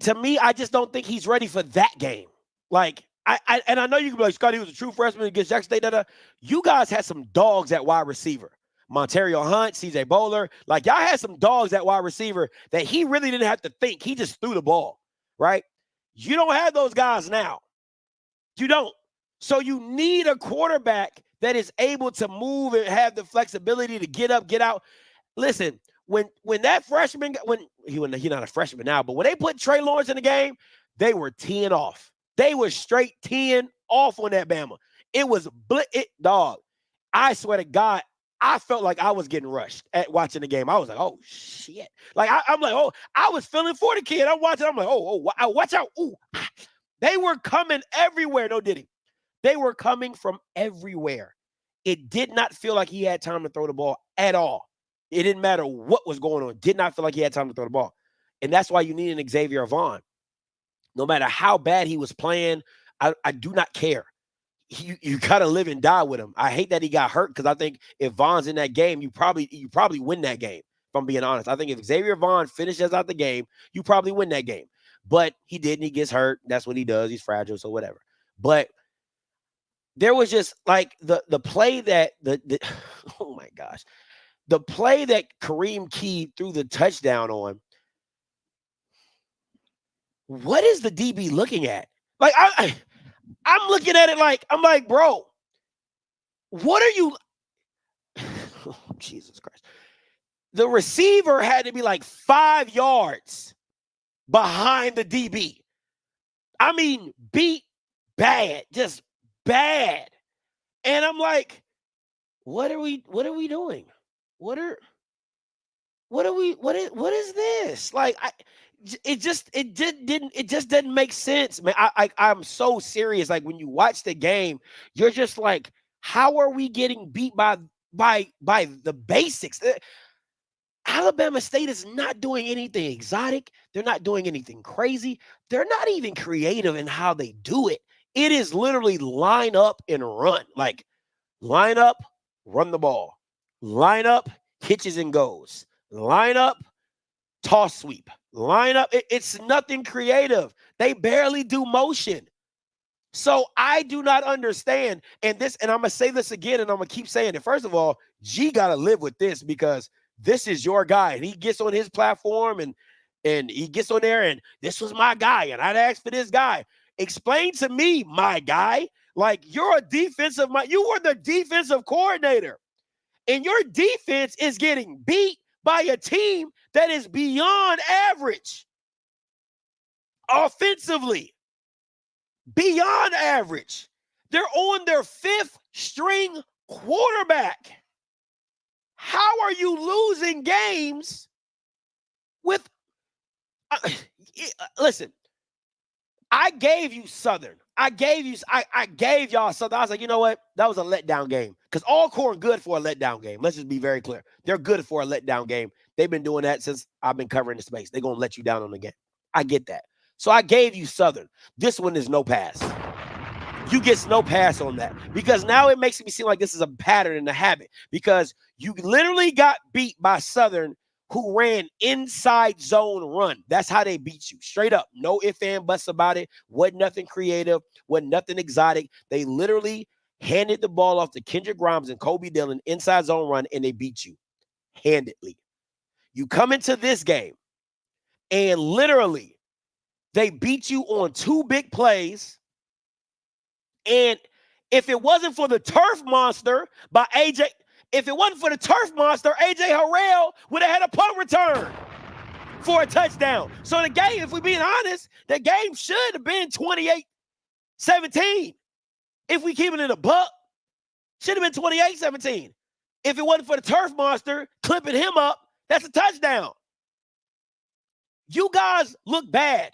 to me, I just don't think he's ready for that game. Like, I know you can be like, Scotty was a true freshman against Jackson State. You guys had some dogs at wide receiver. Montario Hunt, CJ Bowler. Like, y'all had some dogs at wide receiver that he really didn't have to think. He just threw the ball, right? You don't have those guys now. You don't. So you need a quarterback that is able to move and have the flexibility to get up, get out. Listen, when that freshman, he's not a freshman now, but when they put Trey Lawrence in the game, they were teeing off. They were straight teeing off on that Bama. It was dog. I swear to God, I felt like I was getting rushed at watching the game. I was like, oh, shit. Like, I'm like, oh, I was feeling for the kid. I'm watching. I'm like, watch out. Ooh. They were coming everywhere. No Diddy. They were coming from everywhere. It did not feel like he had time to throw the ball at all. It didn't matter what was going on. Did not feel like he had time to throw the ball. And that's why you need an Xavier Vaughn. No matter how bad he was playing, I do not care. You gotta live and die with him. I hate that he got hurt, because I think if Vaughn's in that game, you probably win that game. If I'm being honest, I think if Xavier Vaughn finishes out the game, you probably win that game. But he didn't. He gets hurt. That's what he does. He's fragile, so whatever. But there was just like the play that oh my gosh, the play that Kareem Key threw the touchdown on. What is the DB looking at? Like I'm looking at it like, I'm like, bro, what are you? Oh, Jesus Christ. the receiver had to be like 5 yards behind the DB. I mean, beat bad, just bad. And I'm like, what are we doing? What is this? Like, it just doesn't make sense, man. I'm so serious. Like, when you watch the game, you're just like, how are we getting beat by the basics? Alabama State is not doing anything exotic. They're not doing anything crazy. They're not even creative in how they do it. It is literally line up and run. Like, line up, run the ball. Line up, hitches and goes. Line up, toss sweep. Line up. It's nothing creative. They barely do motion. So I do not understand. And I'm going to say this again, and I'm going to keep saying it. First of all, G got to live with this, because this is your guy. And he gets on his platform and he gets on there, and this was my guy, and I'd ask for this guy. Explain to me, my guy. Like, you're a you were the defensive coordinator, and your defense is getting beat by a team that is beyond average offensively. Beyond average. They're on their 5th string quarterback. How are you losing games with listen, I gave you Southern. I gave y'all Southern. I was like, you know what? That was a letdown game. Because Alcorn good for a letdown game. Let's just be very clear. They're good for a letdown game. They've been doing that since I've been covering the space. They're going to let you down on the game. I get that. So I gave you Southern. This one is no pass. You get no pass on that, because now it makes me seem like this is a pattern and a habit, because you literally got beat by Southern, who ran inside zone run. That's how they beat you. Straight up. No ifs and buts about it. Wasn't nothing creative. Wasn't nothing exotic. They literally handed the ball off to Kendrick Grimes and Kobe Dillon inside zone run, and they beat you handedly. You come into this game, and literally they beat you on 2 big plays. And if it wasn't for the turf monster by AJ Harrell would have had a punt return for a touchdown. So the game, if we're being honest, the game should have been 28-17. If we keep it in a buck, should have been 28-17. If it wasn't for the turf monster clipping him up, that's a touchdown. You guys look bad.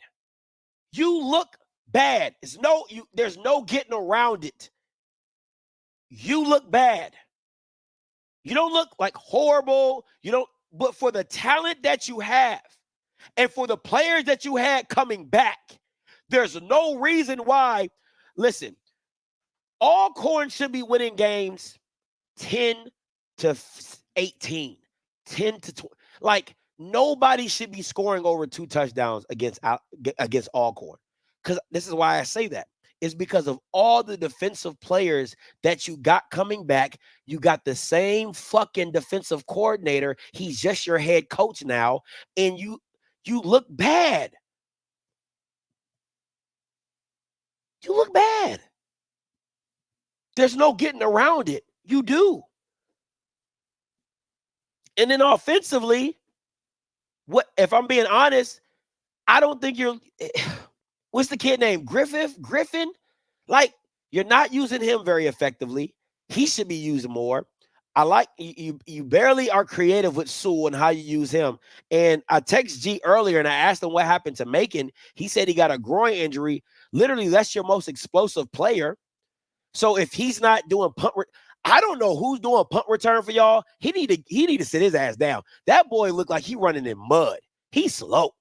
You look bad. There's no getting around it. You look bad. You don't look like horrible. But for the talent that you have and for the players that you had coming back, there's no reason why. Listen, Alcorn should be winning games 10-18, 10-20. Like, nobody should be scoring over 2 touchdowns against Alcorn. Because this is why I say that. It's because of all the defensive players that you got coming back. You got the same fucking defensive coordinator. He's just your head coach now. And you look bad. You look bad. There's no getting around it. You do. And then offensively, if I'm being honest, I don't think what's the kid name? Griffin? Like, you're not using him very effectively. He should be used more. I like you barely are creative with Sewell and how you use him. And I texted G earlier and I asked him what happened to Macon. He said he got a groin injury. Literally, that's your most explosive player. So if he's not doing I don't know who's doing punt return for y'all. He need to sit his ass down. That boy looked like he running in mud. He's slow.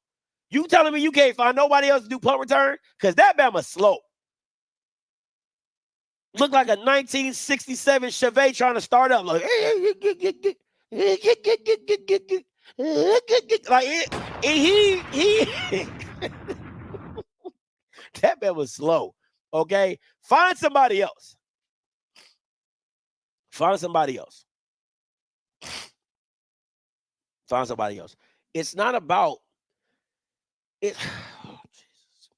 You telling me you can't find nobody else to do punt return? Because that Bama's slow. Looked like a 1967 Chevy trying to start up. Like, like he that man was slow. Okay, find somebody else. Find somebody else. Find somebody else. It's not about it. Oh, Jesus.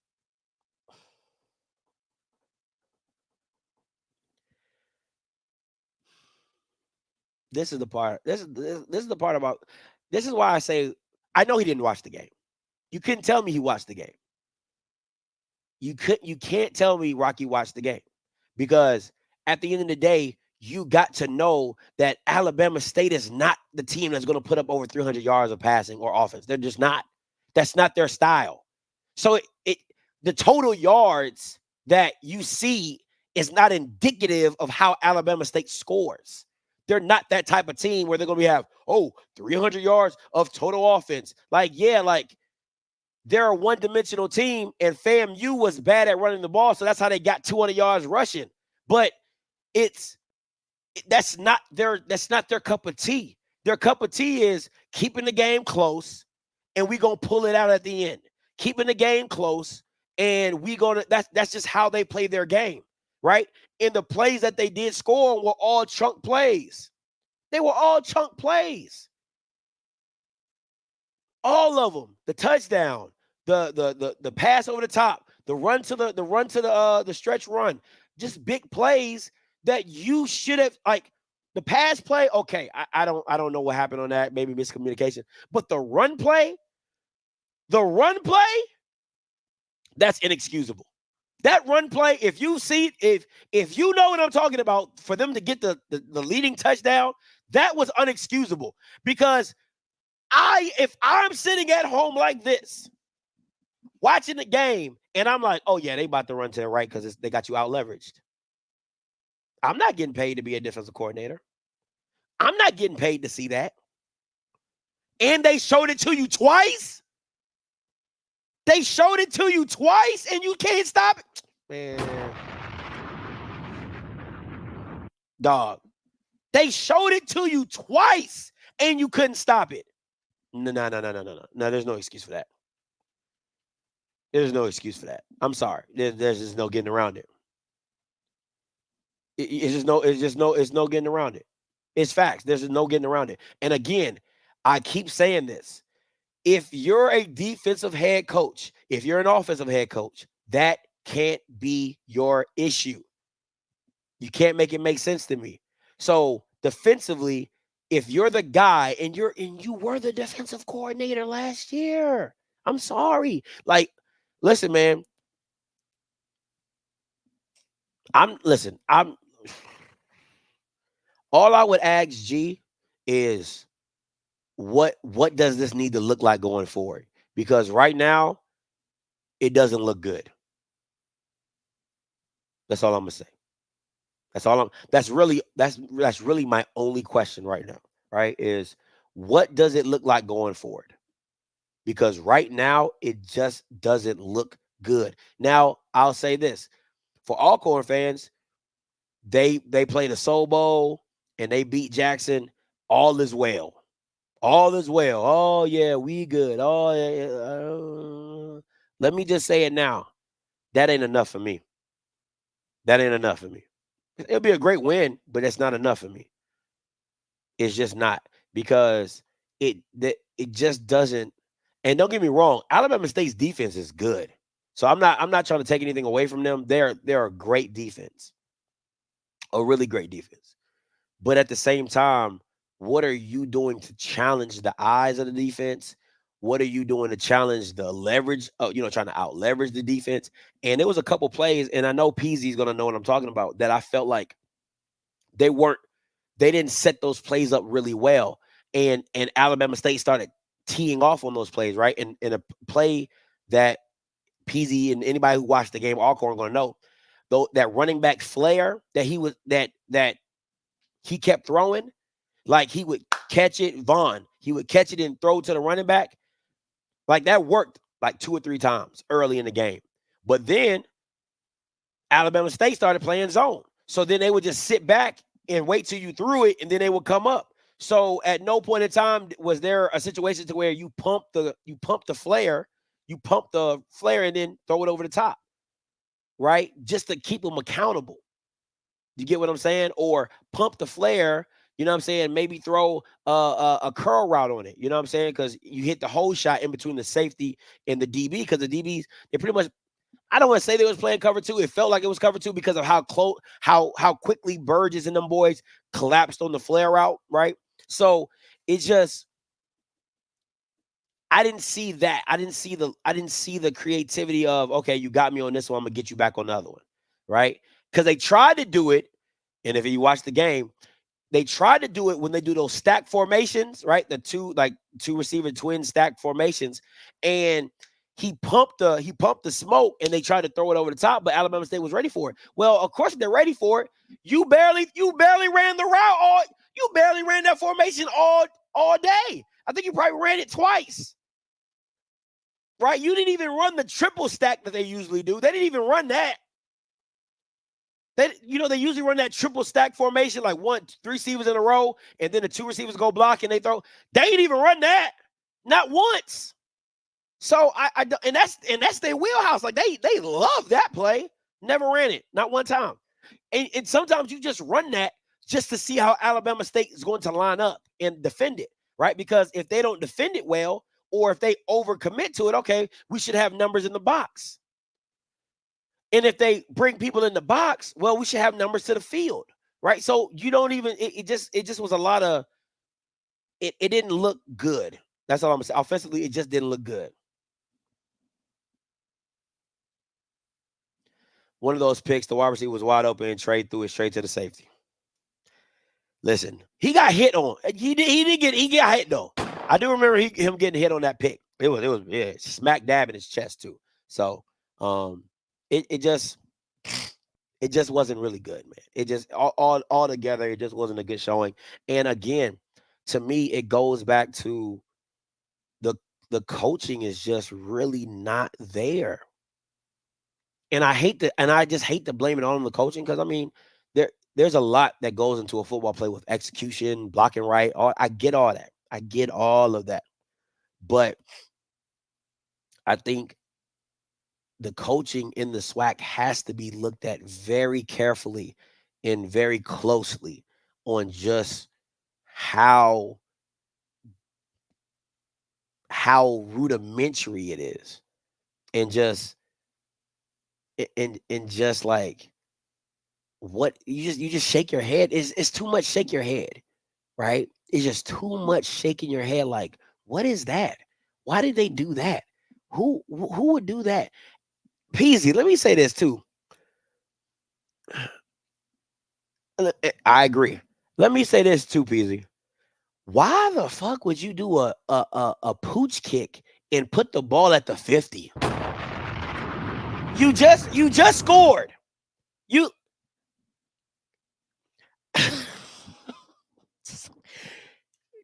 This is the part. This is the part about. This is why I say I know he didn't watch the game. You couldn't tell me he watched the game. You can't tell me Rocky watched the game because at the end of the day, you got to know that Alabama State is not the team that's going to put up over 300 yards of passing or offense. They're just not. That's not their style. So the total yards that you see is not indicative of how Alabama State scores. They're not that type of team where they're going to have 300 yards of total offense. Like, yeah, like they're a one-dimensional team, and FAMU was bad at running the ball, so that's how they got 200 yards rushing. But that's not their cup of tea. Their cup of tea is keeping the game close, and we're gonna pull it out at the end. Keeping the game close, and that's just how they play their game, right? And the plays that they did score were all chunk plays. They were all chunk plays. All of them. The touchdown, the pass over the top, the run to the stretch run, just big plays that you should have, like the pass play. Okay, I don't know what happened on that, maybe miscommunication, but the run play, that's inexcusable. That run play, if you see, if you know what I'm talking about, for them to get the leading touchdown, that was unexcusable. Because if I'm sitting at home like this, watching the game, and I'm like, oh yeah, they about to run to the right because they got you out leveraged. I'm not getting paid to be a defensive coordinator. I'm not getting paid to see that. And they showed it to you twice. They showed it to you twice, and you can't stop it. Man. Dog. They showed it to you twice, and you couldn't stop it. No. No, there's no excuse for that. There's no excuse for that. I'm sorry. There's just no getting around it. It's no getting around it. It's facts. There's no getting around it. And again, I keep saying this. If you're a defensive head coach, if you're an offensive head coach, that can't be your issue. You can't make it make sense to me. So defensively, if you're the guy and you were the defensive coordinator last year, I'm sorry. Like, listen, man. All I would ask G is what does this need to look like going forward? Because right now, it doesn't look good. That's all I'm gonna say. That's really my only question right now, right? Is what does it look like going forward? Because right now it just doesn't look good. Now, I'll say this. For Alcorn fans, they played a Soul Bowl and they beat Jackson. All is well. All is well. Oh yeah, we good. Oh yeah. Let me just say it now. That ain't enough for me. That ain't enough for me. It'll be a great win, but that's not enough for me. It's just not, because it just doesn't. And don't get me wrong, Alabama State's defense is good. So I'm not trying to take anything away from them. They're a great defense. A really great defense. But at the same time, what are you doing to challenge the eyes of the defense? What are you doing to challenge the leverage? Trying to out leverage the defense. And there was a couple plays, and I know Peasy's gonna know what I'm talking about, that I felt like they didn't set those plays up really well. And Alabama State started teeing off on those plays, right? And in a play that Peasy and anybody who watched the game, Alcorn, gonna know, though, that running back flare that he kept throwing, like he would catch it, he would catch it and throw to the running back. Like that worked like 2 or 3 times early in the game. But then Alabama State started playing zone. So then they would just sit back and wait till you threw it, and then they would come up. So at no point in time was there a situation to where you pump the flare, and then throw it over the top, right? Just to keep them accountable. You get what I'm saying? Or pump the flare, you know what I'm saying? Maybe throw a curl route on it, you know what I'm saying? Because you hit the whole shot in between the safety and the DB, because the DBs, they pretty much, I don't want to say they was playing cover 2. It felt like it was cover 2 because of how close, how quickly Burgess and them boys collapsed on the flare route, right? So it just, I didn't see that. I didn't see the creativity of, okay, you got me on this one, I'm gonna get you back on the other one, right? Because they tried to do it, and if you watch the game, they tried to do it when they do those stack formations, right? The two receiver twin stack formations, and he pumped the smoke, and they tried to throw it over the top, but Alabama State was ready for it. Well, of course they're ready for it. You barely ran the route, you barely ran that formation all day. I think you probably ran it twice. Right? You didn't even run the triple stack that they usually do. They didn't even run that. They usually run that triple stack formation, like 3 receivers in a row, and then the 2 receivers go block and they throw. They ain't even run that, not once. So and that's their wheelhouse. Like they love that play. Never ran it, not one time. And sometimes you just run that just to see how Alabama State is going to line up and defend it, right? Because if they don't defend it well, or if they overcommit to it, okay, we should have numbers in the box. And if they bring people in the box, well, we should have numbers to the field, right? So you don't even, it just was a lot of, it didn't look good. That's all I'm saying. Offensively, it just didn't look good. One of those picks, the wide receiver was wide open and Trey threw it straight to the safety. Listen, he got hit on. He got hit though. I do remember him getting hit on that pick. It was smack dab in his chest too. So it just wasn't really good, man. It just all together, it just wasn't a good showing. And again, to me, it goes back to the coaching is just really not there. And I just hate to blame it on the coaching, because I mean, there's a lot that goes into a football play with execution, blocking right. I get all that. I get all of that. But I think the coaching in the SWAC has to be looked at very carefully and very closely on just how rudimentary it is. And just like what you just shake your head. It's too much shake your head, right? It's just too much shaking your head. Like, what is that? Why did they do that? Who would do that? Peasy, let me say this too. I agree. Let me say this too, Peasy. Why the fuck would you do a pooch kick and put the ball at the 50? You just scored.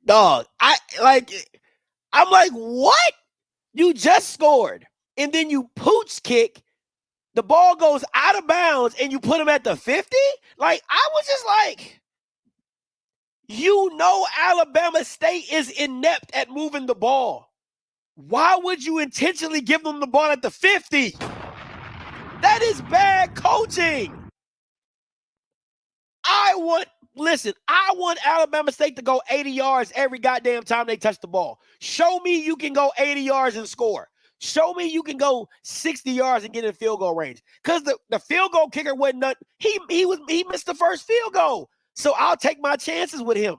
Dog, I'm like, what? You just scored, and then you pooch kick. The ball goes out of bounds, and you put him at the 50? Like, I was just like, Alabama State is inept at moving the ball. Why would you intentionally give them the ball at the 50? That is bad coaching. I want Alabama State to go 80 yards every goddamn time they touch the ball. Show me you can go 80 yards and score. Show me you can go 60 yards and get in field goal range. Because the field goal kicker wasn't nothing. He missed the first field goal. So I'll take my chances with him.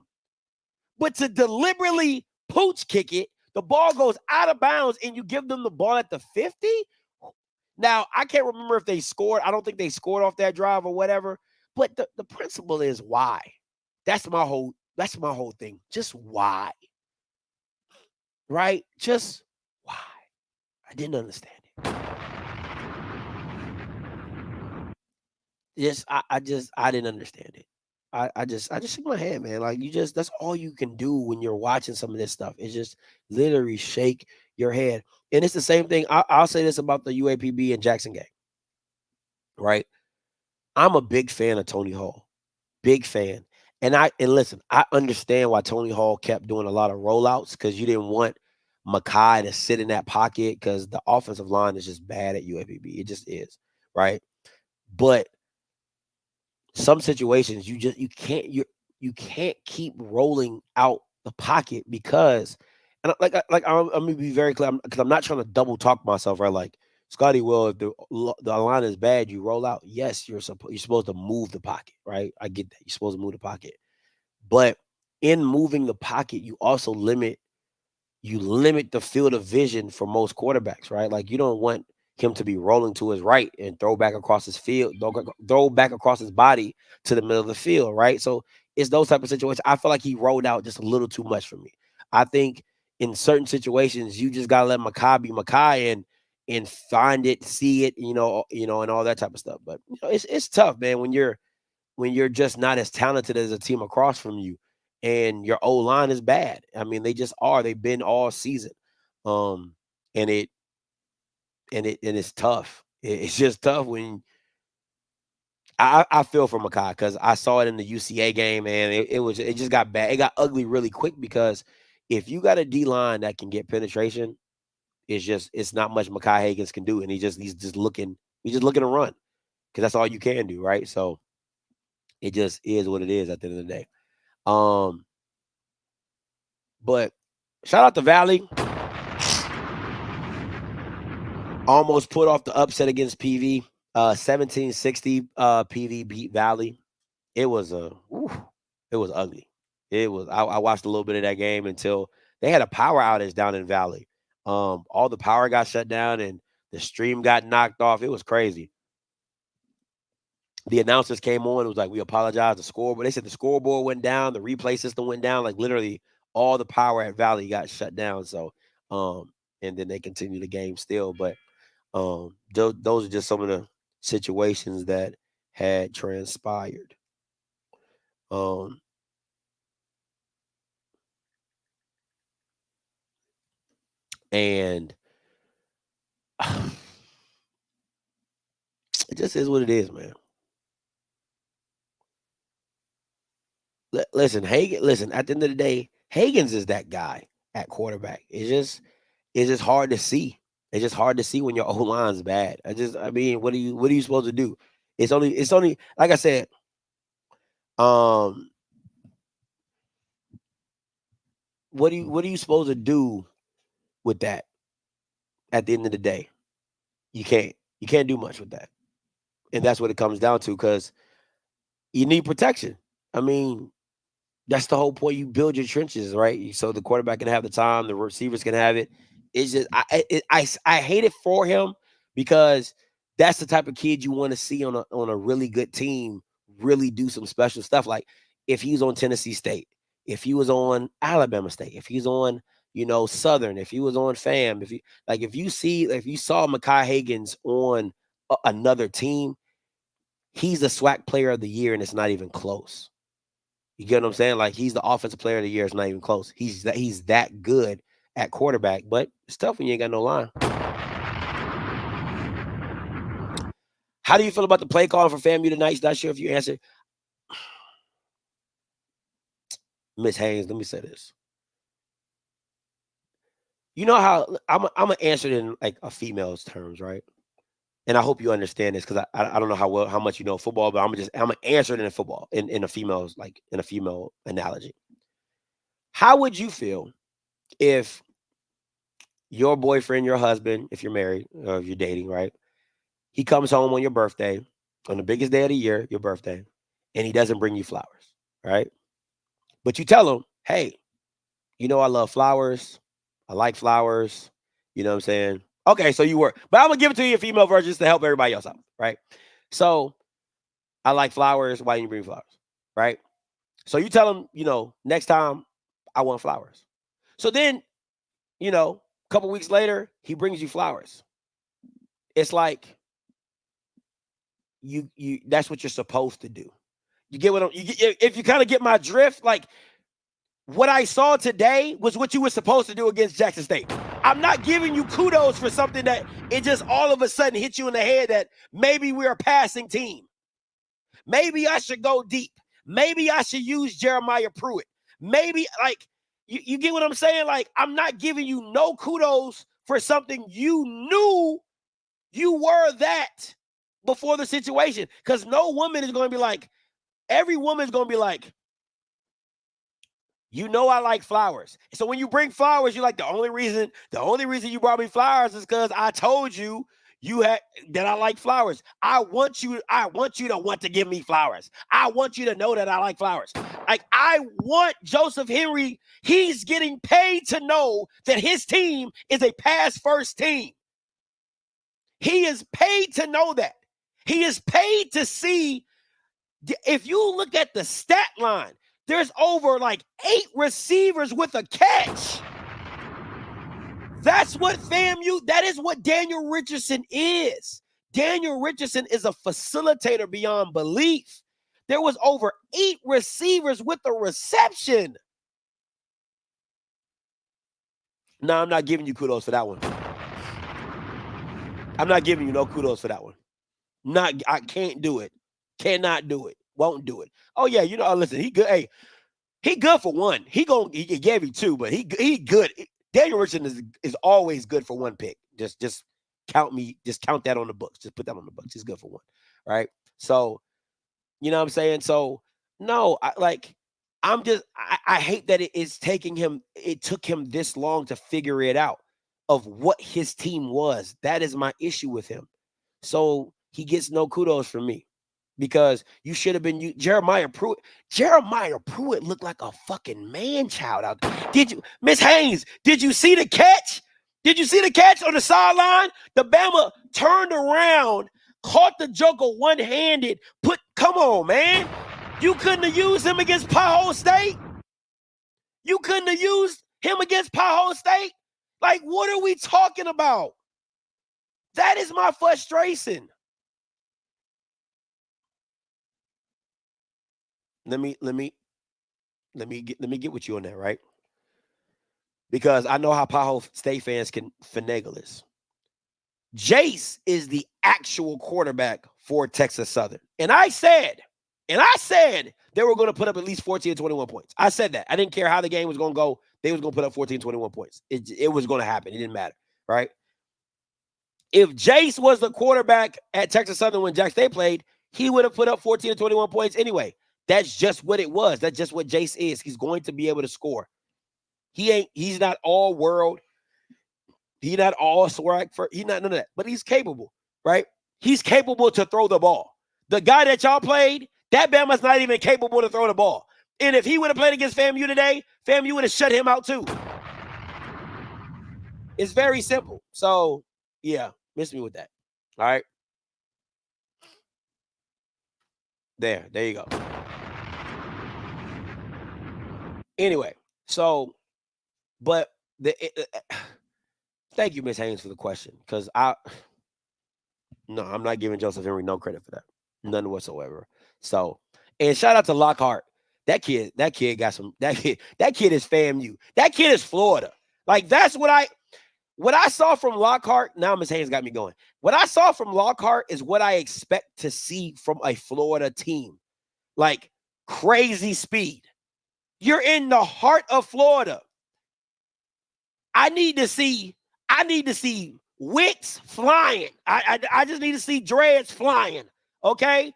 But to deliberately pooch kick it, the ball goes out of bounds, and you give them the ball at the 50? Now, I can't remember if they scored. I don't think they scored off that drive or whatever. But the principle is why. That's my whole thing. Just why? Right? Just why? I didn't understand it. I didn't understand it. I just shook my head, man. Like, that's all you can do when you're watching some of this stuff. It's just literally shake your head. And it's the same thing. I'll say this about the UAPB and Jackson game. Right? I'm a big fan of Tony Hall. Big fan. And listen, I understand why Tony Hall kept doing a lot of rollouts, because you didn't want Makai to sit in that pocket, because the offensive line is just bad at UAPB. It just is, right? But some situations you can't keep rolling out the pocket, because, and I'm gonna be very clear, because I'm not trying to double talk myself, right? Like, Scotty, well, if the line is bad, you roll out. Yes, you're supposed to move the pocket, right? I get that. You're supposed to move the pocket. But in moving the pocket, you also limit the field of vision for most quarterbacks, right? Like you don't want him to be rolling to his right and throw back across his field, throw back across his body to the middle of the field, right? So it's those type of situations. I feel like he rolled out just a little too much for me. I think in certain situations you just gotta let Makai be Makai and find it, see it, and all that type of stuff. But it's tough, man, when you're just not as talented as a team across from you and your O line is bad. I mean, they just are. They've been all season. Um and it's tough. It's just tough when I feel for Makai because I saw it in the UCA game, and it just got bad. It got ugly really quick because if you got a D line that can get penetration, it's not much Makai Higgins can do, and he's just looking to run because that's all you can do, right? So it just is what it is at the end of the day. But shout out to Valley. Almost put off the upset against PV. 1760 PV beat Valley. It was it was ugly. It was I watched a little bit of that game until they had a power outage down in Valley. All the power got shut down and the stream got knocked off. It was crazy. The announcers came on. It was like, we apologize. The scoreboard. They said the scoreboard went down. The replay system went down. Like literally, all the power at Valley got shut down. So, and then they continue the game still. But those are just some of the situations that had transpired. And it just is what it is, man. Listen, Listen, at the end of the day, Higgins is that guy at quarterback. It's just hard to see. It's just hard to see when your O line's bad. I mean, what are you supposed to do? It's only like I said. What are you supposed to do with that? At the end of the day, you can't do much with that, and that's what it comes down to because you need protection. I mean, that's the whole point. You build your trenches, right? So the quarterback can have the time, the receivers can have it. It's just I hate it for him because that's the type of kid you want to see on a really good team really do some special stuff. Like if he's on Tennessee State, if he was on Alabama State, if he's on Southern, if he was on FAM, if you saw Makai Higgins on another team, he's the SWAC player of the year, and it's not even close. You get what I'm saying? Like he's the offensive player of the year. It's not even close. He's that good at quarterback, but it's tough when you ain't got no line. How do you feel about the play call for FAMU tonight? Not sure if you answered. Miss Haynes, let me say this. You know how I'm gonna answer it in like a female's terms, right? And I hope you understand this because I don't know how much you know football, but I'm gonna answer it in football in a female's in a female analogy. How would you feel if your boyfriend, your husband, if you're married or if you're dating, right? He comes home on your birthday, on the biggest day of the year, your birthday, and he doesn't bring you flowers, right? But you tell him, hey, I love flowers. I like flowers. You know what I'm saying? Okay, so you work. But I'm going to give it to you a female version just to help everybody else out, right? So I like flowers. Why didn't you bring flowers, right? So you tell him, next time I want flowers. So then, a couple weeks later, he brings you flowers. It's like you that's what you're supposed to do. You get what if you kind of get my drift, like what I saw today was what you were supposed to do against Jackson State. I'm not giving you kudos for something that it just all of a sudden hit you in the head that maybe we're a passing team. Maybe I should go deep. Maybe I should use Jeremiah Pruitt. Maybe you get what I'm saying? Like I'm not giving you no kudos for something you knew you were that before the situation. Because no woman is going to be like, every woman is going to be like, I like flowers. So when you bring flowers, you're like, the only reason you brought me flowers is because I told you that I like flowers. I want you to want to give me flowers. I want you to know that I like flowers. Like, I want Joseph Henry, he's getting paid to know that his team is a pass first team. He is paid to know that. He is paid to see. If you look at the stat line, there's over like 8 receivers with a catch. That is what Daniel Richardson is. Daniel Richardson is a facilitator beyond belief. There was over 8 receivers with a reception. No, I'm not giving you kudos for that one. I'm not giving you no kudos for that one. I can't do it. Cannot do it. Won't do it. Oh yeah, listen, he good. Hey, he good for one. He gave you 2, but he good. Daniel Richardson is always good for 1 pick. Just count that on the books. Just put that on the books. He's good for 1. Right? So, you know what I'm saying? So, no, I hate that it took him this long to figure it out of what his team was. That is my issue with him. So he gets no kudos from me. Because you should have been Jeremiah Pruitt. Jeremiah Pruitt looked like a fucking man-child out there. Miss Haynes, did you see the catch? Did you see the catch on the sideline? The Bama turned around, caught the joker one-handed. Come on, man. You couldn't have used him against Ohio State? You couldn't have used him against Ohio State? Like, what are we talking about? That is my frustration. Let me get with you on that, right? Because I know how Ohio State fans can finagle this. Jace is the actual quarterback for Texas Southern. And I said they were going to put up at least 14 and 21 points. I said that. I didn't care how the game was going to go. They was going to put up 14 and 21 points. It was going to happen. It didn't matter, right? If Jace was the quarterback at Texas Southern when Jack State played, he would have put up 14 and 21 points anyway. That's just what it was. That's just what Jace is. He's going to be able to score. He's not all world. He's not all swag. He's not none of that. But he's capable, right? He's capable to throw the ball. The guy that y'all played, that Bama's not even capable to throw the ball. And if he would have played against FAMU today, FAMU would have shut him out too. It's very simple. So, yeah, miss me with that. All right. There you go. Anyway, so, but thank you, Miss Haynes, for the question. Because I'm not giving Joseph Henry no credit for that. None whatsoever. So, and shout out to Lockhart. That kid got some, that kid is FAMU. That kid is Florida. Like, that's what I saw from Lockhart. Now Miss Haynes got me going. What I saw from Lockhart is what I expect to see from a Florida team. Like, crazy speed. You're in the heart of Florida. I need to see wicks flying. I just need to see dreads flying. Okay?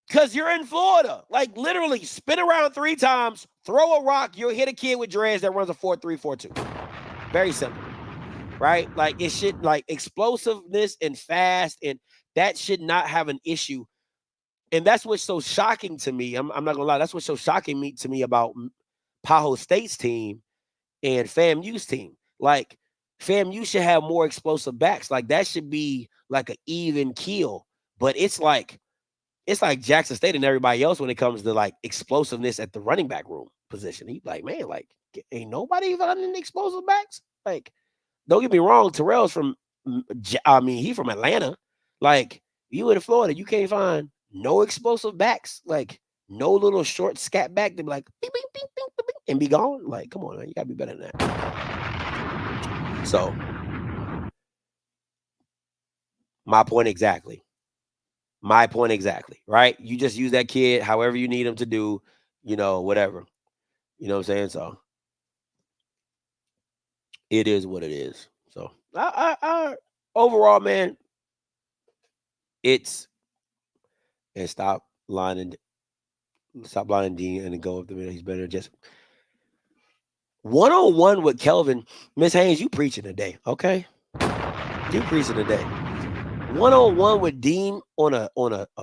Because you're in Florida. Like, literally, spin around 3 times, throw a rock, you'll hit a kid with dreads that runs a 4.3, 4.2. Very simple. Right? Like, it should, like, explosiveness and fast, and that should not have an issue. And that's what's so shocking to me. I'm not gonna lie. That's what's so shocking to me about Ohio State's team and FAMU's team. Like, FAMU should have more explosive backs. Like, that should be like an even keel. But it's like Jackson State and everybody else when it comes to like explosiveness at the running back room position. He's like, man, like, ain't nobody running explosive backs. Like, don't get me wrong. Terrell's he's from Atlanta. Like, you in Florida, you can't find no explosive backs, like no little short scat back to be like beep, beep, beep, beep, beep, and be gone. Like, come on, man, you gotta be better than that. So, my point exactly, right? You just use that kid however you need him to do, whatever. You know what I'm saying? So, it is what it is. So, I overall, man, and stop lining Dean and go up the middle. He's better. Just one-on-one with Kelvin. Miss Haynes, you preaching today, okay? 2 pre's in a day. 1-on-1 with Dean on a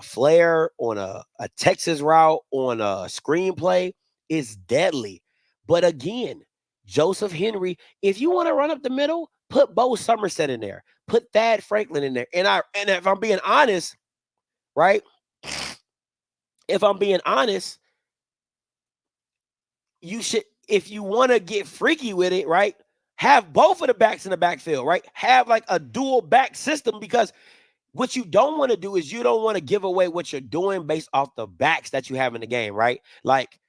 flare, on a Texas route, on a screenplay is deadly. But again, Joseph Henry, if you want to run up the middle, put Bo Somerset in there, put Thad Franklin in there. And if I'm being honest, right? If I'm being honest, you should, if you want to get freaky with it, right? Have both of the backs in the backfield, right? Have like a dual back system, because what you don't want to do is you don't want to give away what you're doing based off the backs that you have in the game, right? Like,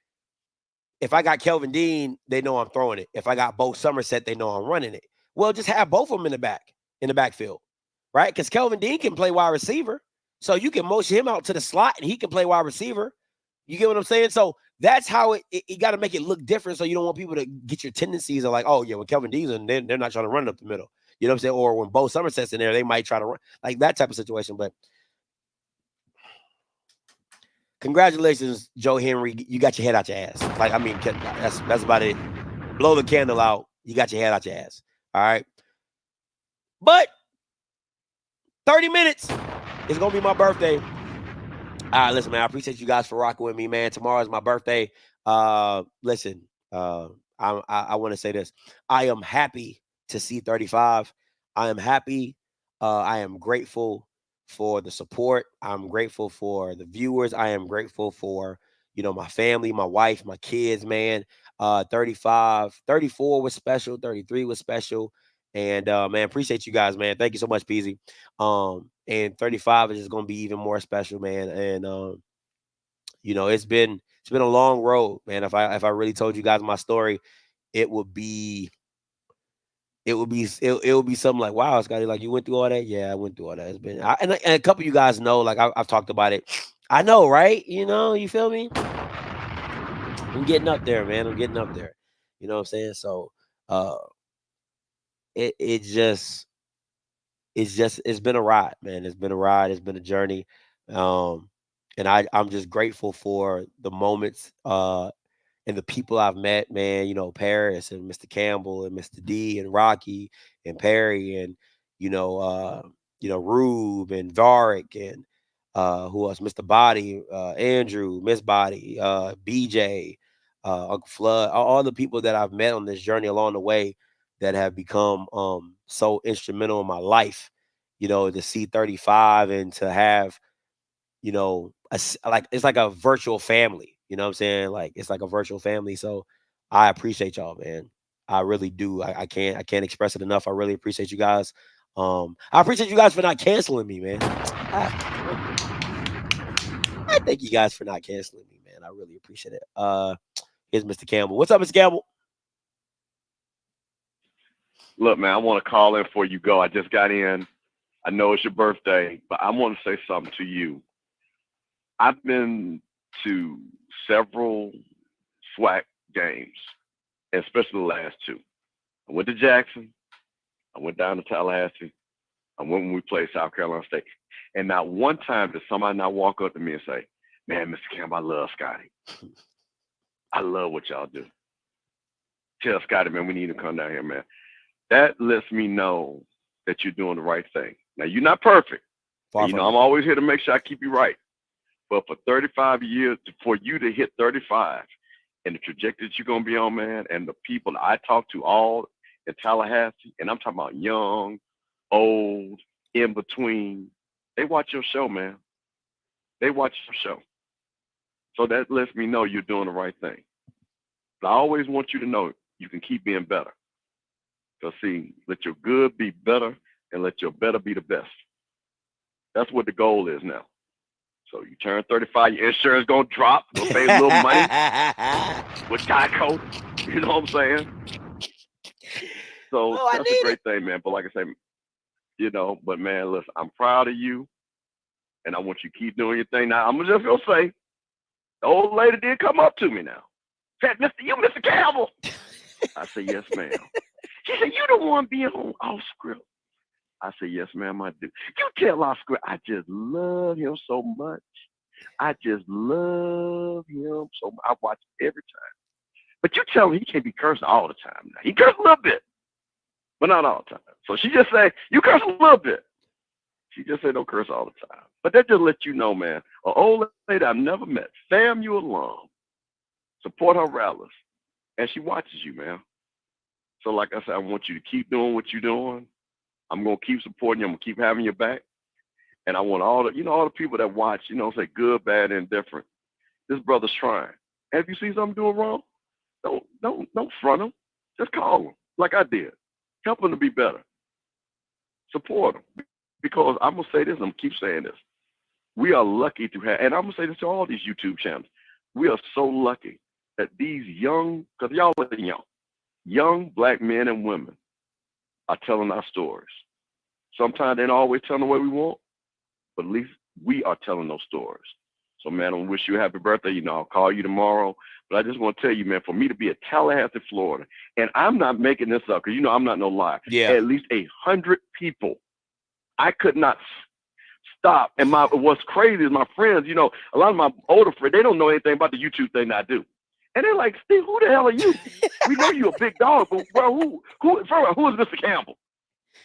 if I got Kelvin Dean, they know I'm throwing it. If I got Bo Somerset, they know I'm running it. Well, just have both of them in the backfield, right? Because Kelvin Dean can play wide receiver. So you can motion him out to the slot and he can play wide receiver. You get what I'm saying? So that's how you got to make it look different. So you don't want people to get your tendencies of like, oh, yeah, when Kelvin Dean's in, they're not trying to run it up the middle. You know what I'm saying? Or when Bo Somerset's in there, they might try to run, like that type of situation. But congratulations, Joe Henry. You got your head out your ass. Like, I mean, that's about it. Blow the candle out. You got your head out your ass. All right. But 30 minutes is going to be my birthday. All right, listen, man, I appreciate you guys for rocking with me, man. Tomorrow is my birthday. Listen, I want to say this. I am happy to see 35. I am happy. I am grateful for the support. I'm grateful for the viewers. I am grateful for, my family, my wife, my kids, man. 35, 34 was special. 33 was special. And man, appreciate you guys, man. Thank you so much, Peasy. And 35 is just gonna be even more special, man. And it's been a long road, man. If I really told you guys my story, it would be it would be something like, wow, Scotty, like you went through all that. Yeah, I went through all that. It's been and a couple of you guys know, like I've talked about it. I know, right? You feel me? I'm getting up there, man. I'm getting up there. You know what I'm saying? So it's been a ride, man. It's been a ride. It's been a journey. And I'm just grateful for the moments and the people I've met, man. Paris and Mr. Campbell and Mr. D and Rocky and Perry and Rube and Varick and who else? Mr. Body, Andrew, Miss Body, BJ, Uncle Flood, all the people that I've met on this journey along the way that have become so instrumental in my life, to see 35 and to have, it's like a virtual family, you know what I'm saying? Like, it's like a virtual family. So I appreciate y'all, man. I really do. I can't express it enough. I really appreciate you guys. I appreciate you guys for not canceling me, man. I thank you guys for not canceling me, man. I really appreciate it. Here's Mr. Campbell. What's up, Mr. Campbell? Look, man, I want to call in before you go. I just got in. I know it's your birthday, but I want to say something to you. I've been to several SWAC games, especially the last two. I went to Jackson. I went down to Tallahassee. I went when we played South Carolina State. And not one time did somebody not walk up to me and say, man, Mr. Campbell, I love Scotty. I love what y'all do. Tell Scotty, man, we need to come down here, man. That lets me know that you're doing the right thing. Now, you're not perfect. I'm always here to make sure I keep you right. But for 35 years, for you to hit 35 and the trajectory that you're going to be on, man, and the people I talk to all in Tallahassee, and I'm talking about young, old, in between, they watch your show, man. They watch your show. So that lets me know you're doing the right thing. But I always want you to know you can keep being better. So see, let your good be better and let your better be the best. That's what the goal is now. So you turn 35, your insurance gonna drop, gonna pay a little money with Jodeco. You know what I'm saying? So that's a great thing, man. But like I say, but man, listen, I'm proud of you, and I want you to keep doing your thing. Now, I'm just gonna say, the old lady did come up to me now. Said, Mr. Campbell. I said, yes, ma'am. She said, you the one being on Offscript. I said, yes, ma'am, I do. You tell Offscript, I just love him so much. I just love him so much. I watch every time. But you tell him he can't be cursing all the time now. He curses a little bit. but not all the time. So she just say, you curse a little bit. She just said, don't curse all the time. But that just let you know, man, an old lady I've never met, FAMU alum, support her rallies, and she watches you, man. So like I said, I want you to keep doing what you're doing. I'm going to keep supporting you. I'm going to keep having your back. And I want all the people that watch, say good, bad, indifferent. This brother's trying. And if you see something doing wrong, don't front him. Just call him like I did. Help him to be better. Support him. Because I'm going to say this, and I'm going to keep saying this. We are lucky to have, and I'm going to say this to all these YouTube channels. We are so lucky that these young, because y'all are young black men and women are telling our stories. Sometimes they don't always tell them the way we want, but at least we are telling those stories. So, man, I wish you a happy birthday. I'll call you tomorrow. But I just want to tell you, man, for me to be at Tallahassee, Florida, and I'm not making this up because, I'm not no liar. Yeah. At least 100 people. I could not stop. And what's crazy is my friends, a lot of my older friends, they don't know anything about the YouTube thing I do. And they're like, Steve, who the hell are you? We know you're a big dog, but bro, who is Mr. Campbell?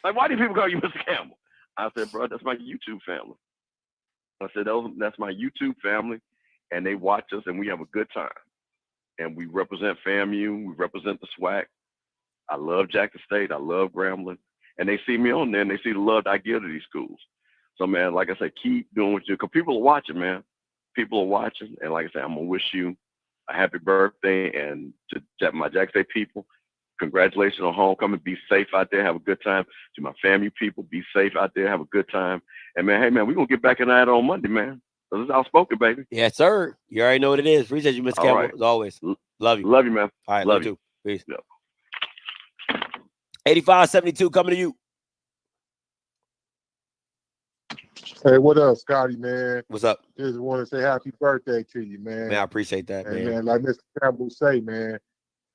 Like, why do people call you Mr. Campbell? I said, bro, that's my YouTube family. I said, that's my YouTube family, and they watch us, and we have a good time. And we represent FAMU. We represent the SWAC. I love Jackson State. I love Grambling. And they see me on there, and they see the love that I give to these schools. So, man, like I said, keep doing what you do, because people are watching, man. People are watching. And like I said, I'm going to wish you a happy birthday. And to my Jackson State people, congratulations on homecoming. Be safe out there. Have a good time. To my family people, be safe out there. Have a good time. And, man, hey, man, we're going to get back in that on Monday, man. So this is outspoken, baby. Yes, sir. You already know what it is. Appreciate you, Mr. Campbell, right. As always. Love you. Love you, man. All right, love you too. Peace. Yeah. 8572 coming to you. Hey, what up, Scotty, man? What's up? Just want to say happy birthday to you, man. Man, I appreciate that, and man. Like Mr. Campbell say, man,